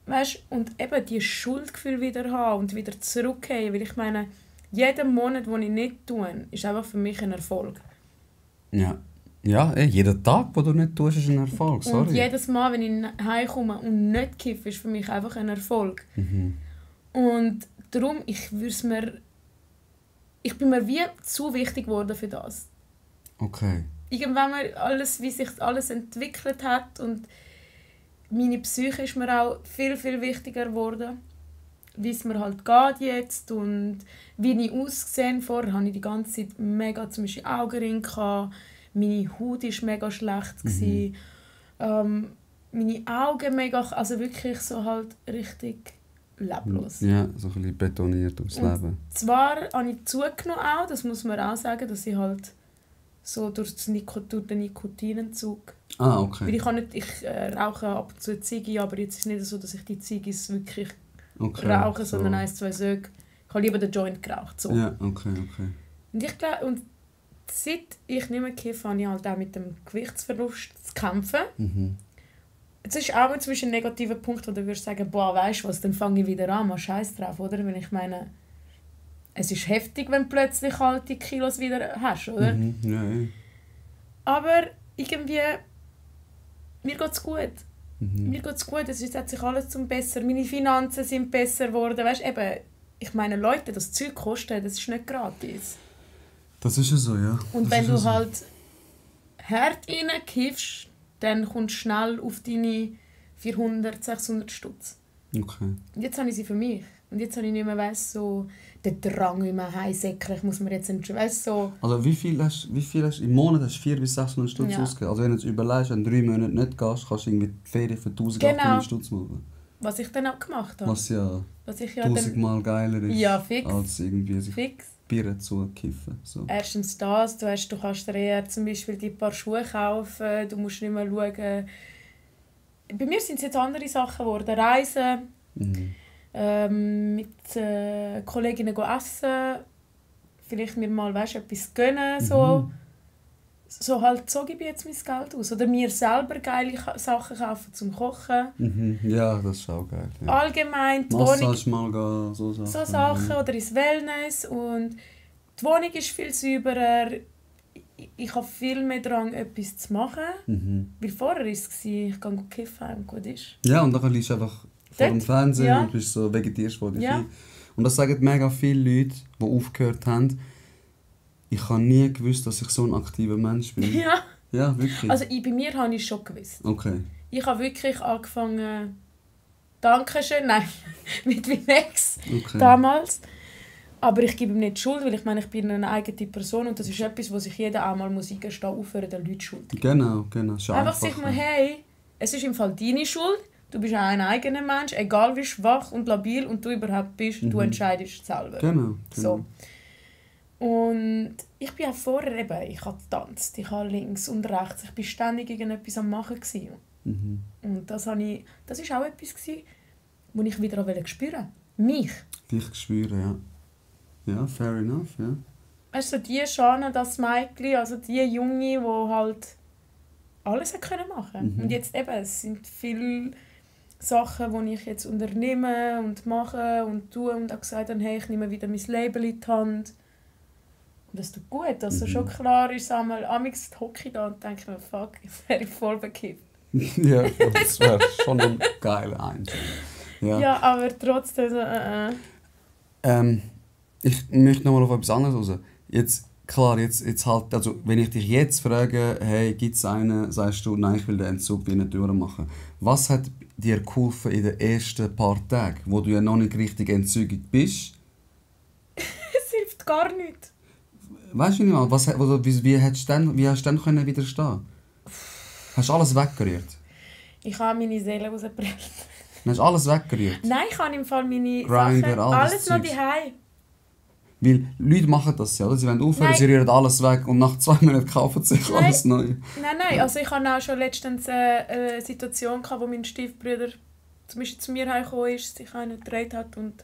weißt, und eben die Schuldgefühl wieder haben und wieder zurückgehen. Weil ich meine, jeden Monat, den ich nicht tue, ist einfach für mich ein Erfolg. Ja. Ja, jeden Tag, den du nicht tust, ist ein Erfolg, sorry. Und jedes Mal, wenn ich heimkomme und nicht kiffe, ist für mich einfach ein Erfolg. Und darum, ich bin mir wie zu wichtig geworden für das. Okay. Irgendwann mal alles, wie sich alles entwickelt hat und meine Psyche ist mir auch viel, viel wichtiger geworden. Wie es mir halt geht jetzt und wie ich aussehe. Vorher hatte ich die ganze Zeit mega zum Beispiel Augenringe gehabt. Meine Haut war mega schlecht. Meine Augen mega, also wirklich so halt richtig leblos. Ja, so ein bisschen betoniert aufs Leben. Zwar habe ich zugenommen auch, das muss man auch sagen, dass ich halt so durch den Nikotinentzug... Okay. Weil ich rauche ab und zu Ziege, aber jetzt ist es nicht so, dass ich die Ziggis wirklich rauche, so. sondern 1, 2 Söcke. Ich habe lieber den Joint geraucht. So. Ja, okay. Und ich glaube, und seit ich nicht mehr kiffe, habe ich halt auch mit dem Gewichtsverlust zu kämpfen. Es ist auch inzwischen ein negativer Punkt, wo du würdest sagen, boah, weißt du was, dann fange ich wieder an, mal Scheiß drauf, oder? Wenn ich meine, es ist heftig, wenn du plötzlich halt die Kilos wieder hast, oder? Ja. Aber irgendwie, mir geht es gut. Mir geht es gut, es hat sich alles zum Besseren. Meine Finanzen sind besser geworden. Weißt, eben, ich meine, Leute, das Zeug kostet, das ist nicht gratis. Das ist ja so, ja. Und wenn du halt hart reinkiffst, dann kommst du schnell auf deine 400, 600 Stutz. Okay. Und jetzt habe ich sie für mich. Und jetzt habe ich nicht mehr so den Drang, wie man heimsäckern. Ich muss mir jetzt entscheiden. So. Also wie viel hast du im Monat? Hast du 400 bis 600 Stutz ausgegeben? Also wenn du jetzt überlegst, wenn du 3 Monate nicht gehst, kannst du irgendwie die Ferien für 1800 Stutz machen. Was ich dann auch gemacht habe. Was ja, 1000 Mal geiler ist, ja, fix. als irgendwie sich fix. Bier zu kiffen. So. Erstens das, du kannst dir eher zum Beispiel die paar Schuhe kaufen, du musst nicht mehr schauen. Bei mir sind es jetzt andere Sachen geworden. Reisen, mit Kolleginnen essen, vielleicht mir mal etwas gönnen. So halt, so gebe ich jetzt mein Geld aus. Oder mir selber geile Sachen kaufen zum Kochen. Ja, das ist auch geil. Ja. Allgemein die Massage Wohnung, mal gehen, so Sachen. So Sachen oder ins Wellness. Und die Wohnung ist viel sauberer. Ich habe viel mehr Drang, etwas zu machen. Weil vorher war es, ich gehe kiffen und gut ist. Ja, und dann liegst du einfach vor dem Fernseher und bist so vegetierst vor dir. Ja. Und das sagen mega viele Leute, die aufgehört haben. Ich habe nie gewusst, dass ich so ein aktiver Mensch bin. Ja. Ja, wirklich. Also bei mir habe ich es schon gewusst. Okay. Ich habe wirklich angefangen, Dankeschön, nein, mit Vinex damals. Aber ich gebe ihm nicht die Schuld, weil ich meine, ich bin eine eigene Person und das ist etwas, wo sich jeder auch mal eingestehen muss, aufhören den Leuten Schuld. Genau. Ist einfach sag mal, hey, es ist im Fall deine Schuld, du bist ein eigener Mensch, egal wie schwach und labil und du überhaupt bist, du entscheidest selber. Genau. So. Und ich bin auch vorher eben, ich habe getanzt, ich habe links und rechts, ich war ständig irgendetwas am Machen. Und das war auch etwas, was ich wieder spüren wollte. Mich. Dich spüren, ja. Ja, fair enough, ja. Weißt du, so die Schane, das Mädchen, also die Junge, die halt alles machen konnte. Und jetzt eben, es sind viele Sachen, die ich jetzt unternehme und mache und tue und auch gesagt habe, hey, ich nehme wieder mein Label in die Hand. Und das tut gut. Also schon klar ist, amigs hocke ich da und denke mir, fuck, jetzt wäre ich voll bekippt. Ja, das wäre schon ein geiler Einstieg. Ja, aber trotzdem so, Ich möchte noch mal auf etwas anderes raus. Jetzt, klar, jetzt halt, also wenn ich dich jetzt frage, hey, gibt es einen, sagst du, nein, ich will den Entzug wie nicht durchmachen. Was hat dir geholfen in den ersten paar Tagen, wo du ja noch nicht richtig entzügig bist? Es hilft gar nicht. Weißt du nicht mal, wie hast du dann können widerstehen? Hast du alles weggerührt? Ich habe meine Seele rausgebracht. Hast du alles weggerührt? Nein, ich habe im Fall meine Grindr, Sachen, alles noch daheim. Weil Leute machen das ja, oder? Sie wollen aufhören, sie rühren alles weg und nach 2 Monaten kaufen sie sich alles neu. Nein, also ich hatte auch schon letztens eine Situation, wo mein Stiefbruder zum Beispiel zu mir heimgekommen ist, sich einen gedreht hat und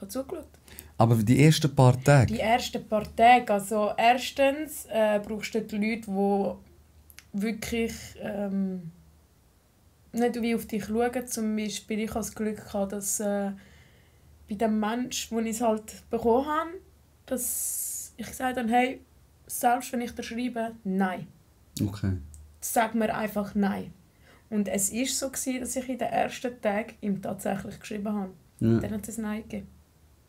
hat zugeschaut. Aber die ersten paar Tage? Die ersten paar Tage, also erstens brauchst du die Leute, die wirklich nicht wie auf dich schauen. Zum Beispiel, ich hatte das Glück, dass bei dem Menschen, den ich es halt bekommen habe, dass ich gesagt habe, hey, selbst wenn ich dir schreibe, nein. Okay. Sag mir einfach nein. Und es war so, dass ich in den ersten Tagen ihm tatsächlich geschrieben habe. Ja. Dann hat es ein Nein gegeben.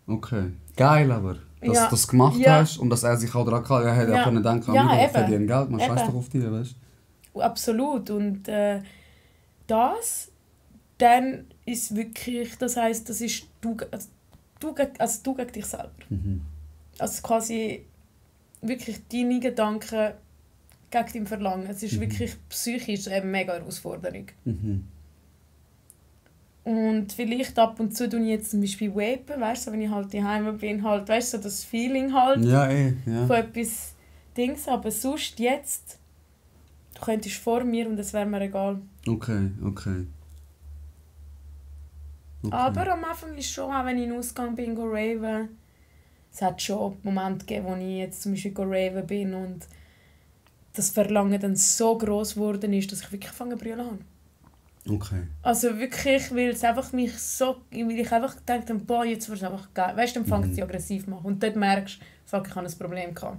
Okay. Geil aber, dass Ja. du das gemacht Ja. hast und dass er sich auch daran kann. Er hätte Ja. auch können denken, Ja, ich eben. verdiene Geld, man scheiß Eben. doch auf dich, weißt du? Absolut. Und das, dann ist wirklich, das heisst, das ist du gegen dich selber. Mhm. Also quasi wirklich deine Gedanken gegen dein Verlangen. Es ist wirklich psychisch eine mega Herausforderung. Mhm. Und vielleicht ab und zu tue ich jetzt zum Beispiel vapen, weißt du, wenn ich halt daheim bin, halt, weißt du, so das Feeling halt Ja, von ja. etwas Dings. Aber sonst jetzt, du könntest vor mir und es wäre mir egal. Okay. Aber am Anfang ist schon, auch wenn ich in den Ausgang bin, go raven. Es hat schon Momente gegeben, wo ich jetzt zum Beispiel go raven bin und das Verlangen dann so gross geworden ist, dass ich wirklich angefangen zu brüllen habe. Okay. Also wirklich, weil es einfach mich so, weil ich einfach gedacht habe, boah, jetzt wird es einfach geil. Weißt du, dann fängt sie aggressiv zu machen. Und dort merkst du, fuck, ich habe ein Problem gehabt.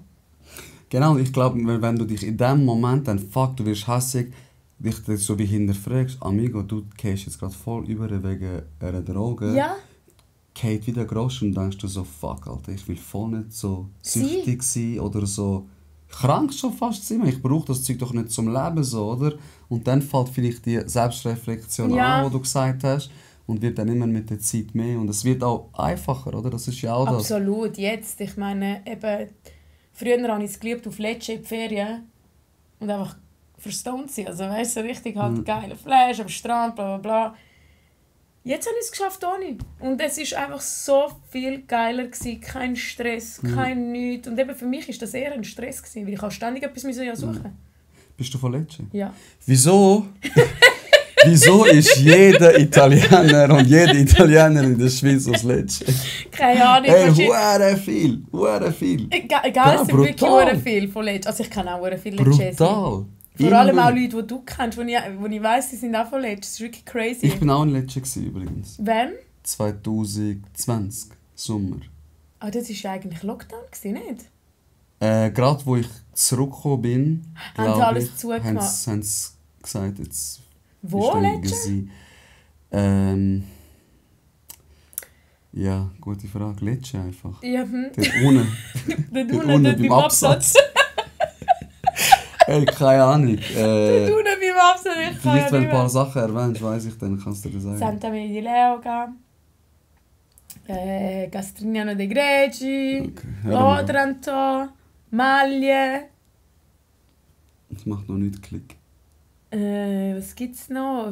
Genau, ich glaube, wenn du dich in dem Moment dann fuck, du wirst hässig, dich so wie hinterfragst, Amigo, du gehst jetzt gerade voll über wegen einer Droge. Ja, Geht wieder groß und denkst du so, fuck, Alter, ich will voll nicht so süchtig sein oder so krank schon fast sein. Ich brauche das Zeug doch nicht zum Leben so, oder? Und dann fällt vielleicht die Selbstreflexion Ja. an, die du gesagt hast, und wird dann immer mit der Zeit mehr. Und es wird auch einfacher, oder? Das ist ja auch das. absolut. Jetzt, ich meine, eben, früher habe ich es geliebt, auf Lecce in die Ferien und einfach verstoned sein. Also weißt du, so richtig halt geile Flash am Strand, bla bla bla. Jetzt habe ich es geschafft ohne. Und es war einfach so viel geiler gewesen. Kein Stress, kein nichts. Und eben für mich war das eher ein Stress gewesen, weil ich ständig etwas suchen. Bist du von Lecce? Ja. Wieso? Wieso ist jeder Italiener und jede Italienerin in der Schweiz aus Lecce? Keine Ahnung. Ey, wahrscheinlich- hure viel. Egal, Ja, es sind wirklich brutal. sehr viel von Lecce. Also ich kenne auch sehr viele Lecce. Brutal. Vor allem Immer. auch Leute, die du kennst, die ich weiss, die sind auch von Lecce. Das ist wirklich crazy. Ich bin auch in Lecce gewesen, übrigens. Wann? 2020, Sommer. Ah, das war ja eigentlich Lockdown, nicht? Gerade wo ich zurückgekommen bin, Haben sie glaub alles ich, zugemacht? haben sie gesagt, jetzt Wo, ist dann Lecce? gewesen. Ja, gute Frage. Lecce einfach. Ja, Dort unten. Dort Dort unten beim Absatz. Hey, keine Ahnung. Dort unten beim Absatz. Ich kann Vielleicht, ja wenn du nicht ein paar mehr. Sachen erwähnst, weiss ich, dann kannst du dir sagen. Santa Maria di Leuca, Castrignano dei Greci, Okay, hör mal. Otranto, Maglie. Das macht noch nicht Klick. Was gibt's noch?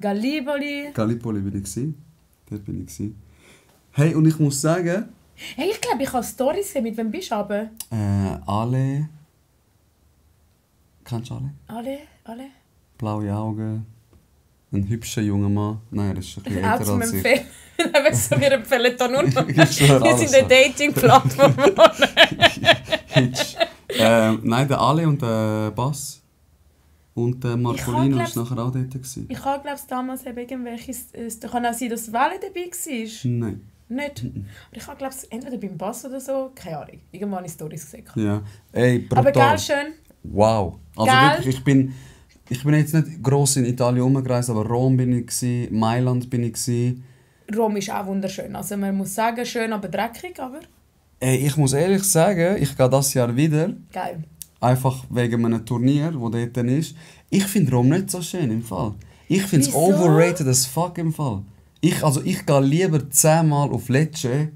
Gallipoli. Gallipoli bin ich gewesen. Dort bin ich gewesen. Hey, und ich muss sagen, Hey, ich glaube, ich habe Storys gesehen. Mit wem bist du aber? alle... Kennst du alle? Alle? Blaue Augen. Ein hübscher junger Mann. Nein, er ist ein bisschen Auch älter zum als ich. Empfehlen. Wir empfehlen da nur noch. Ich schwöre, Wir alles sind eine Dating-Plattform. Hitch. Nein, der Ale und der Bass. Und der Marcolino war glaub's- nachher auch dort. Gewesen. Ich habe, glaube ich, damals eben irgendwelches... Kann auch sein, dass Welle dabei war. Nein. Nicht? Aber ich habe, glaube ich, entweder beim Bass oder so, keine Ahnung. Irgendwann habe ich Storys gesehen. Ja. Ey, brutal. Aber geil, schön. Wow. Also Gell? wirklich, ich bin jetzt nicht gross in Italien rumgereist, aber Rom bin ich gewesen, Mailand bin ich gewesen. Rom ist auch wunderschön. Also man muss sagen, schön, aber dreckig, aber Ey, ich muss ehrlich sagen, ich gehe dieses Jahr wieder. geil. Einfach wegen einem Turnier, das dort ist. Ich finde Rom nicht so schön im Fall. Ich finde es Wieso? overrated as fuck im Fall. Ich gehe lieber 10-mal auf Lecce.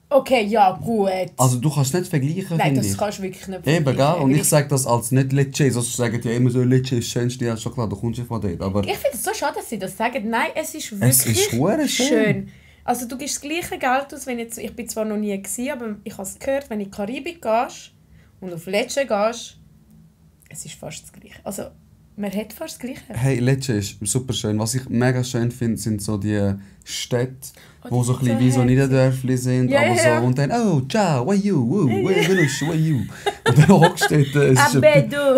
Okay, ja, gut. Also du kannst nicht vergleichen, Nein, finde das ich. kannst du wirklich nicht Eben, gell? vergleichen. Und ich sage das als nicht Lecce. Sonst sagen die ja immer so, Lecce ist das Schönste. Ja, schon klar, du kommst ja von dort. Aber Ich finde es so schade, dass sie das sagen. Nein, es ist es wirklich ist hure schön. Also du gibst das gleiche Geld aus, wenn ich bin zwar noch nie gewesen, aber ich habe es gehört, wenn du in die Karibik gehst und auf Lecce gehst, es ist fast das Gleiche. Also man hat fast das Gleiche. Hey, Lecce ist super schön. Was ich mega schön finde, sind so die Städte, wo die so ein bisschen sind so wie so herzig. Niederdörfli sind, Ja, aber ja, so, ja. und dann, oh, ciao, where you, where you. Und dann hockst du dort, es Abedo!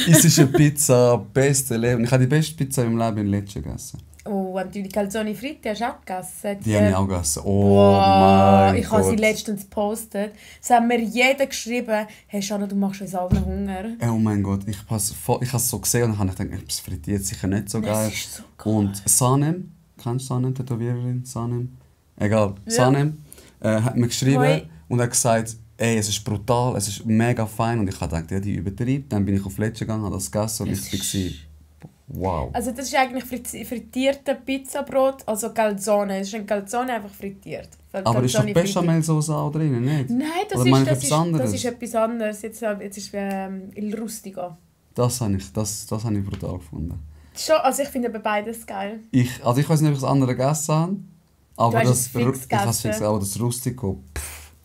ist eine Pizza, beste Leben. Ich habe die beste Pizza im Leben in Lecce gegessen. Oh und die Calzone fritte hast du auch gegessen? Die habe ich auch gegessen. Oh Wow, mein ich habe sie Gott. letztens gepostet. Es hat mir jeder geschrieben, hey Shanna, du machst uns allen Hunger. Oh mein Gott, ich habe es so gesehen und dann habe ich gedacht, es frittiert sicher nicht so geil. Das ist so geil. Und Sanem, kennst du Sanem, Tätowiererin? Sanem? Egal, Ja. Sanem hat mir geschrieben Hoi. und hat gesagt, ey, es ist brutal, es ist mega fein. Und ich habe gedacht, ja, die übertreibt. Dann bin ich auf Fletcher gegangen, habe das gegessen und ich war wow. Also das ist eigentlich frittiertes Pizzabrot, also Calzone. Es ist ein Calzone einfach frittiert. Weil Aber ist doch Calzone frittiert. Bechamelsauce auch drin, nicht? Nein, das Oder meine ich ist, etwas anderes? das ist etwas anderes. Jetzt ist Il Rustico. Das habe ich brutal gefunden. Schon, also ich finde aber beides geil. Ich weiß nicht, ob ich das andere gegessen habe, aber hast das, es fix ich habe es fix, gegessen. aber das Rustico,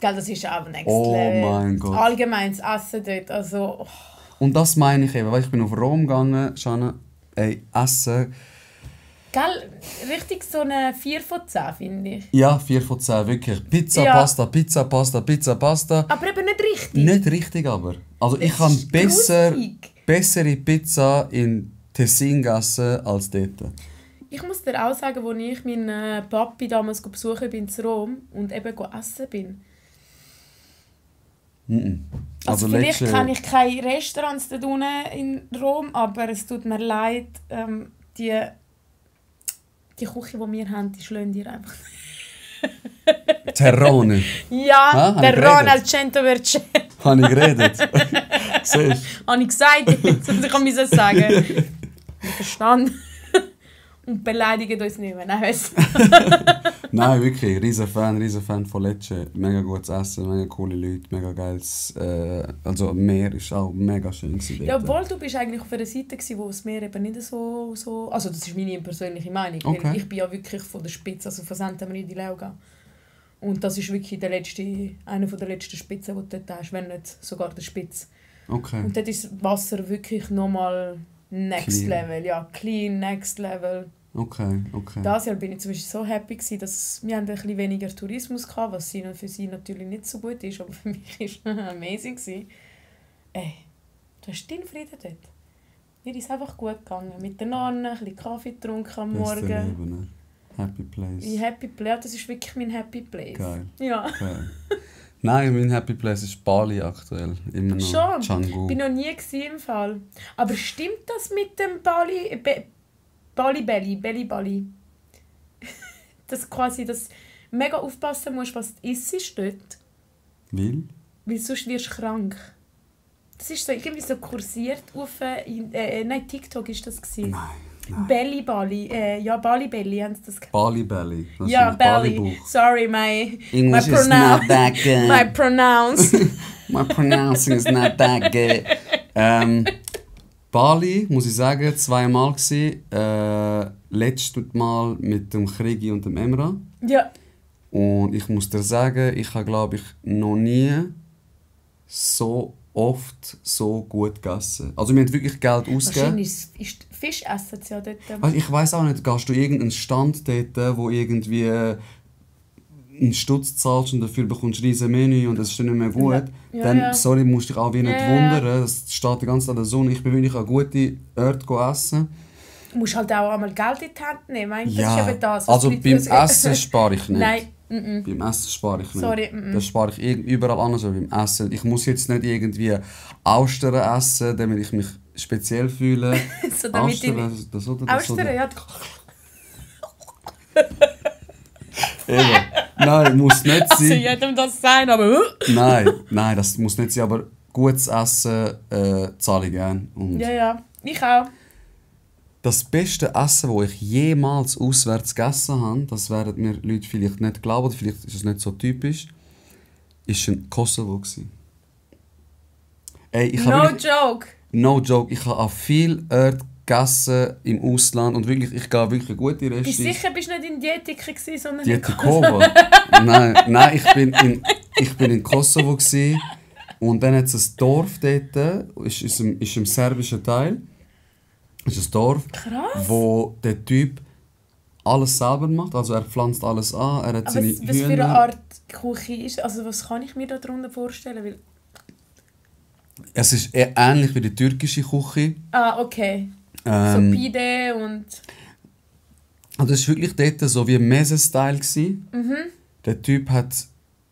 Gell, das ist auch next oh level. mein Gott. Allgemein das Essen dort, also... Oh. Und das meine ich eben, weil ich bin auf Rom gegangen, Shanna, ey, Essen, Gell, richtig so eine 4 von 10, finde ich. ja, 4 von 10, wirklich. Pizza, Ja. Pasta, Pizza, Pasta, Pizza, Pasta. Aber eben nicht richtig. Nicht richtig aber. Also ich Es habe ist grusig. bessere Pizza in Tessin gegessen als dort. Ich muss dir auch sagen, als ich meinen Papi damals besuchen bin in Rom und eben essen bin. Also vielleicht kenne ich keine Restaurants dort unten in Rom, aber es tut mir leid, die Küche, die wir haben, die schlagen dir einfach. Terrone. Ja, Ah, der habe ich Ron al 100%. Habe ich geredet? Siehst Habe ich gesagt, jetzt muss ich sagen. Verstanden. Und beleidigen uns nicht mehr. Nein, weißt du. Nein, wirklich, riesen Fan von Lecce. Mega gutes Essen, mega coole Leute, mega geiles. Also Meer ist auch mega schön gewesen Ja, dort. obwohl du bist eigentlich auf einer Seite gewesen, wo das Meer eben nicht so... Also das ist meine persönliche Meinung. Okay. Weil ich bin ja wirklich von der Spitze, also von Santa Maria di Leuga. Und das ist wirklich einer der letzten Spitzen, die du dort hast, wenn nicht sogar der Spitz. Okay. Und dort ist das Wasser wirklich nochmal next Clean. level. Ja, clean, next level. Okay. Dieses Jahr bin ich zum Beispiel so happy gewesen, dass wir ein bisschen weniger Tourismus hatten, was für sie natürlich nicht so gut ist, aber für mich war es amazing gewesen. Ey, du hast deinen Frieden dort. Mir ist einfach gut gegangen. Mit den Nonnen, ein bisschen Kaffee getrunken am Beste Morgen. Leben, ne? Happy Place. Wie Happy Place, das ist wirklich mein Happy Place. Geil. Ja. Okay. Nein, mein Happy Place ist Bali aktuell. Immer noch. Schon? Canggu. Ich war noch nie gewesen im Fall. Aber stimmt das mit dem Belly Bali? Dass quasi das mega aufpassen musst, was du isst dort. Weil? Weil sonst wirst du krank. Das ist so irgendwie so kursiert auf... nein, TikTok war das. Nein. Belly Bali. Ja, Bali Belly haben sie das genannt. Bali Belly. Das Ja, ist Belly. Bali-Buch. Sorry, my English is not that good. my pronounce. My pronouncing is not that good. Bali, muss ich sagen, 2-mal gewesen. Letztes Mal mit dem Krigi und dem Emra. Ja. Und ich muss dir sagen, ich habe, glaube ich, noch nie so oft so gut gegessen. Also wir haben wirklich Geld ausgegeben. Wahrscheinlich ist Fisch essen sie ja dort. Also ich weiss auch nicht, gehst du irgendeinen Stand dort, wo irgendwie einen Stutz zahlst und dafür bekommst du ein riesen Menü und es ist dann nicht mehr gut, Ja, dann, ja. sorry, musst du dich auch wie nicht Ja, ja. wundern, es steht die ganze Zeit in der Sonne. Ich bin wirklich an gute Orte essen. Du musst halt auch einmal Geld in die Hand nehmen. Das Ja, ist eben das, was also die Leute beim ausgeben. Essen spare ich nicht. Nein. Beim Essen spare ich nicht. Sorry, Das spare ich überall anders, aber beim Essen. Ich muss jetzt nicht irgendwie Austern essen, damit ich mich speziell fühle. So, damit Austern, ich... das oder das Austern, oder. ja. Eben. Nein, muss nicht Also sein. jedem das sein, aber... Nein, das muss nicht sein, aber gutes Essen zahle ich gerne. Und Ja, ich auch. das beste Essen, das ich jemals auswärts gegessen habe, das werden mir Leute vielleicht nicht glauben, oder vielleicht ist es nicht so typisch, ist in Kosovo gewesen. Ey, ich habe No wirklich- joke. no joke, ich habe an vielen Orten gegessen im Ausland und wirklich, ich gehe wirklich gute Bist du Restaurants. sicher, bist du nicht in Dietika gewesen, sondern in Dietikova? Nein, ich bin in Kosovo gewesen, und dann hat es ein Dorf dort, ist im serbischen Teil, ist ein Dorf, Krass. wo der Typ alles selber macht, also er pflanzt alles an, er hat Aber seine was für eine Hühner. Art Küche ist, also was kann ich mir darunter vorstellen? Weil... Es ist eher ähnlich wie die türkische Küche. Ah, okay. So Ähm, Pide und... Also das war wirklich dort so wie Messe-Style. Der Typ hat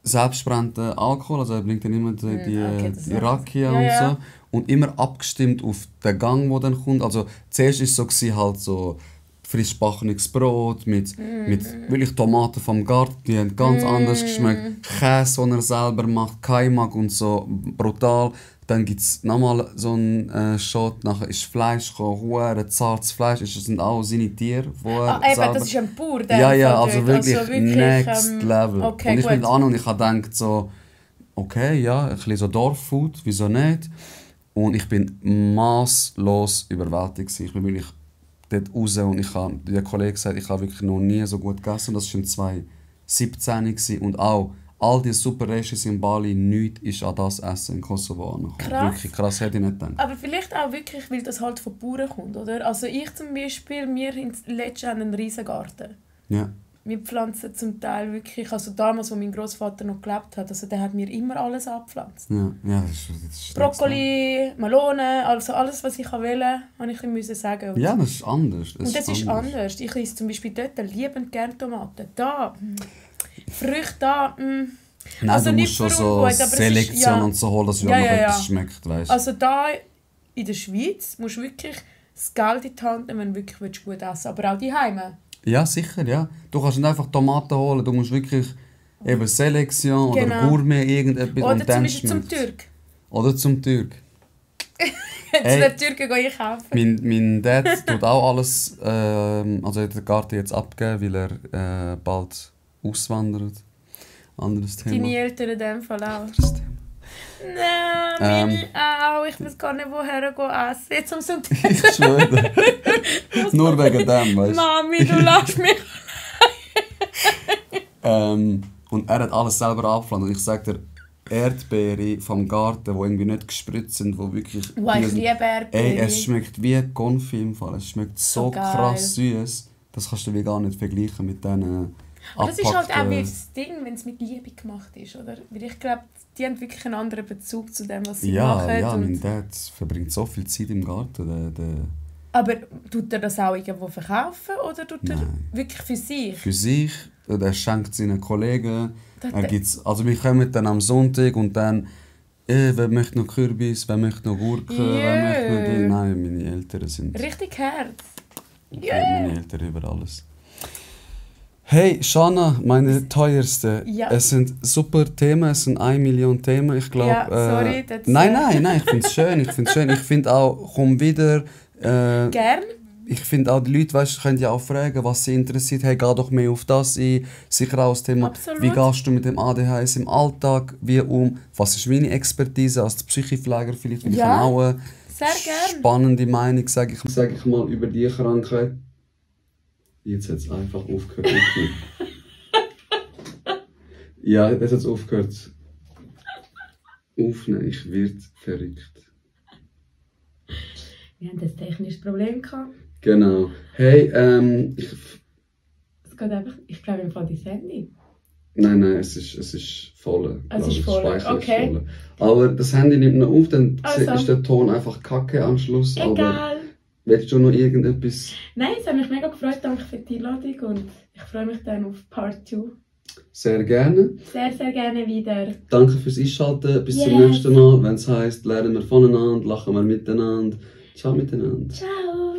selbstbrennenden Alkohol, also er bringt dann immer die Rakia und so. Und immer abgestimmt auf den Gang, der dann kommt. Also zuerst war es so, halt so frisch gebackenes Brot mit wirklich Tomaten vom Garten, die haben ganz anders geschmeckt. Käse, den er selber macht, Kaimak und so, brutal. Dann gibt es nochmal so einen Shot, nachher ist Fleisch gekommen, zartes Fleisch, das sind auch seine Tiere. Das ist ein Bauer, der also wirklich next level. Okay, und ich bin an und ich habe gedacht so, okay, ja, ein bisschen so Dorffood, wieso nicht? Und ich bin masslos überwältigt. Ich bin wirklich dort raus und ich habe der Kollege gesagt, ich habe wirklich noch nie so gut gegessen. Das war 2017 und auch all die super Restis in Bali, nichts ist an das Essen in Kosovo angekommen. Krass. Wirklich krass, hätte ich nicht gedacht. Aber vielleicht auch wirklich, weil das halt von Bauern kommt, oder? Also ich zum Beispiel, wir haben letztes Jahr einen riesen Garten. Ja. Wir pflanzen zum Teil wirklich, also damals, als mein Großvater noch gelebt hat, also der hat mir immer alles abgepflanzt. Ja, das ist Brokkoli, Melonen, also alles, was ich wollte, habe ich ihm sagen. Und ja, das ist anders. Und das ist anders. Ich esse zum Beispiel dort liebend gerne Tomaten. Da, Früchte da, Nein, also du nicht musst schon so Selektion und so holen, dass es noch etwas schmeckt, weißt? Also da in der Schweiz musst du wirklich das Geld in die Hand nehmen, wenn du wirklich gut essen willst. Aber auch die Heime. Ja, sicher, ja. Du kannst nicht einfach Tomaten holen, du musst wirklich eben Selektion oder Gourmet irgendetwas oder und dann Beispiel zum Türk. Oder zum Türk. Zu den Türken gehe ich kaufen. Mein Dad tut auch alles, also er hat den Garten jetzt abgegeben, weil er bald auswandert. Anderes Thema. Deine Eltern in dem Fall auch. Anderes Thema. Nein, meine auch. Ich weiß gar nicht, woher gehen essen. Jetzt am Sonntag. Ich schwöre. Nur wegen dem, weißt du. Mami, du lässt mich. Und er hat alles selber abgepflanzt. Und ich sage dir, Erdbeere vom Garten, die irgendwie nicht gespritzt sind, die wirklich... Wow, ich liebe Erdbeere. Ey, es schmeckt wie Konfi im Fall. Es schmeckt so krass süß. Das kannst du wie gar nicht vergleichen mit diesen... Aber das ist halt auch wie das Ding, wenn es mit Liebe gemacht ist, oder? Weil ich glaube, die haben wirklich einen anderen Bezug zu dem, was sie machen. Ja, mein Dad verbringt so viel Zeit im Garten. Aber tut er das auch irgendwo verkaufen oder tut er wirklich für sich? Für sich, er schenkt seinen Kollegen. Also wir kommen dann am Sonntag und dann wer möchte noch Kürbis, wer möchte noch Gurken, wer möchte noch die... Nein, meine Eltern sind... Richtig Herz. Meine Eltern über alles. Hey, Shana, meine teuerste. Ja. Es sind super Themen, es sind 1 Million Themen. Ich glaube. Ja, sorry. Nein, ich finde es schön. Ich finde auch, komm wieder. Gern. Ich finde auch, die Leute können ja auch fragen, was sie interessiert. Hey, geh doch mehr auf das ein. Sicher auch das Thema, Absolut. Wie gehst du mit dem ADHS im Alltag wie um? Was ist meine Expertise als Psychopfleger vielleicht? Weil ich habe auch eine spannende Meinung, sag ich mal, über diese Krankheit. Jetzt hat es einfach aufgehört. Ja, jetzt hat es aufgehört. Aufnehmen, ich werde verrückt. Wir haben ein technisches Problem gehabt. Genau. Hey, Es geht einfach, ich glaube im Fall dein Handy. Nein, es ist voll. Es ist voll, okay. Ist voll. Aber das Handy nimmt noch auf, dann also. Ist der Ton einfach kacke am Schluss. Egal. Aber willst du noch irgendetwas? Nein, es hat mich mega gefreut, danke für die Einladung und ich freue mich dann auf Part 2. Sehr gerne. Sehr, sehr gerne wieder. Danke fürs Einschalten, bis zum nächsten Mal, wenn es heisst, lernen wir voneinander, lachen wir miteinander. Ciao miteinander. Ciao.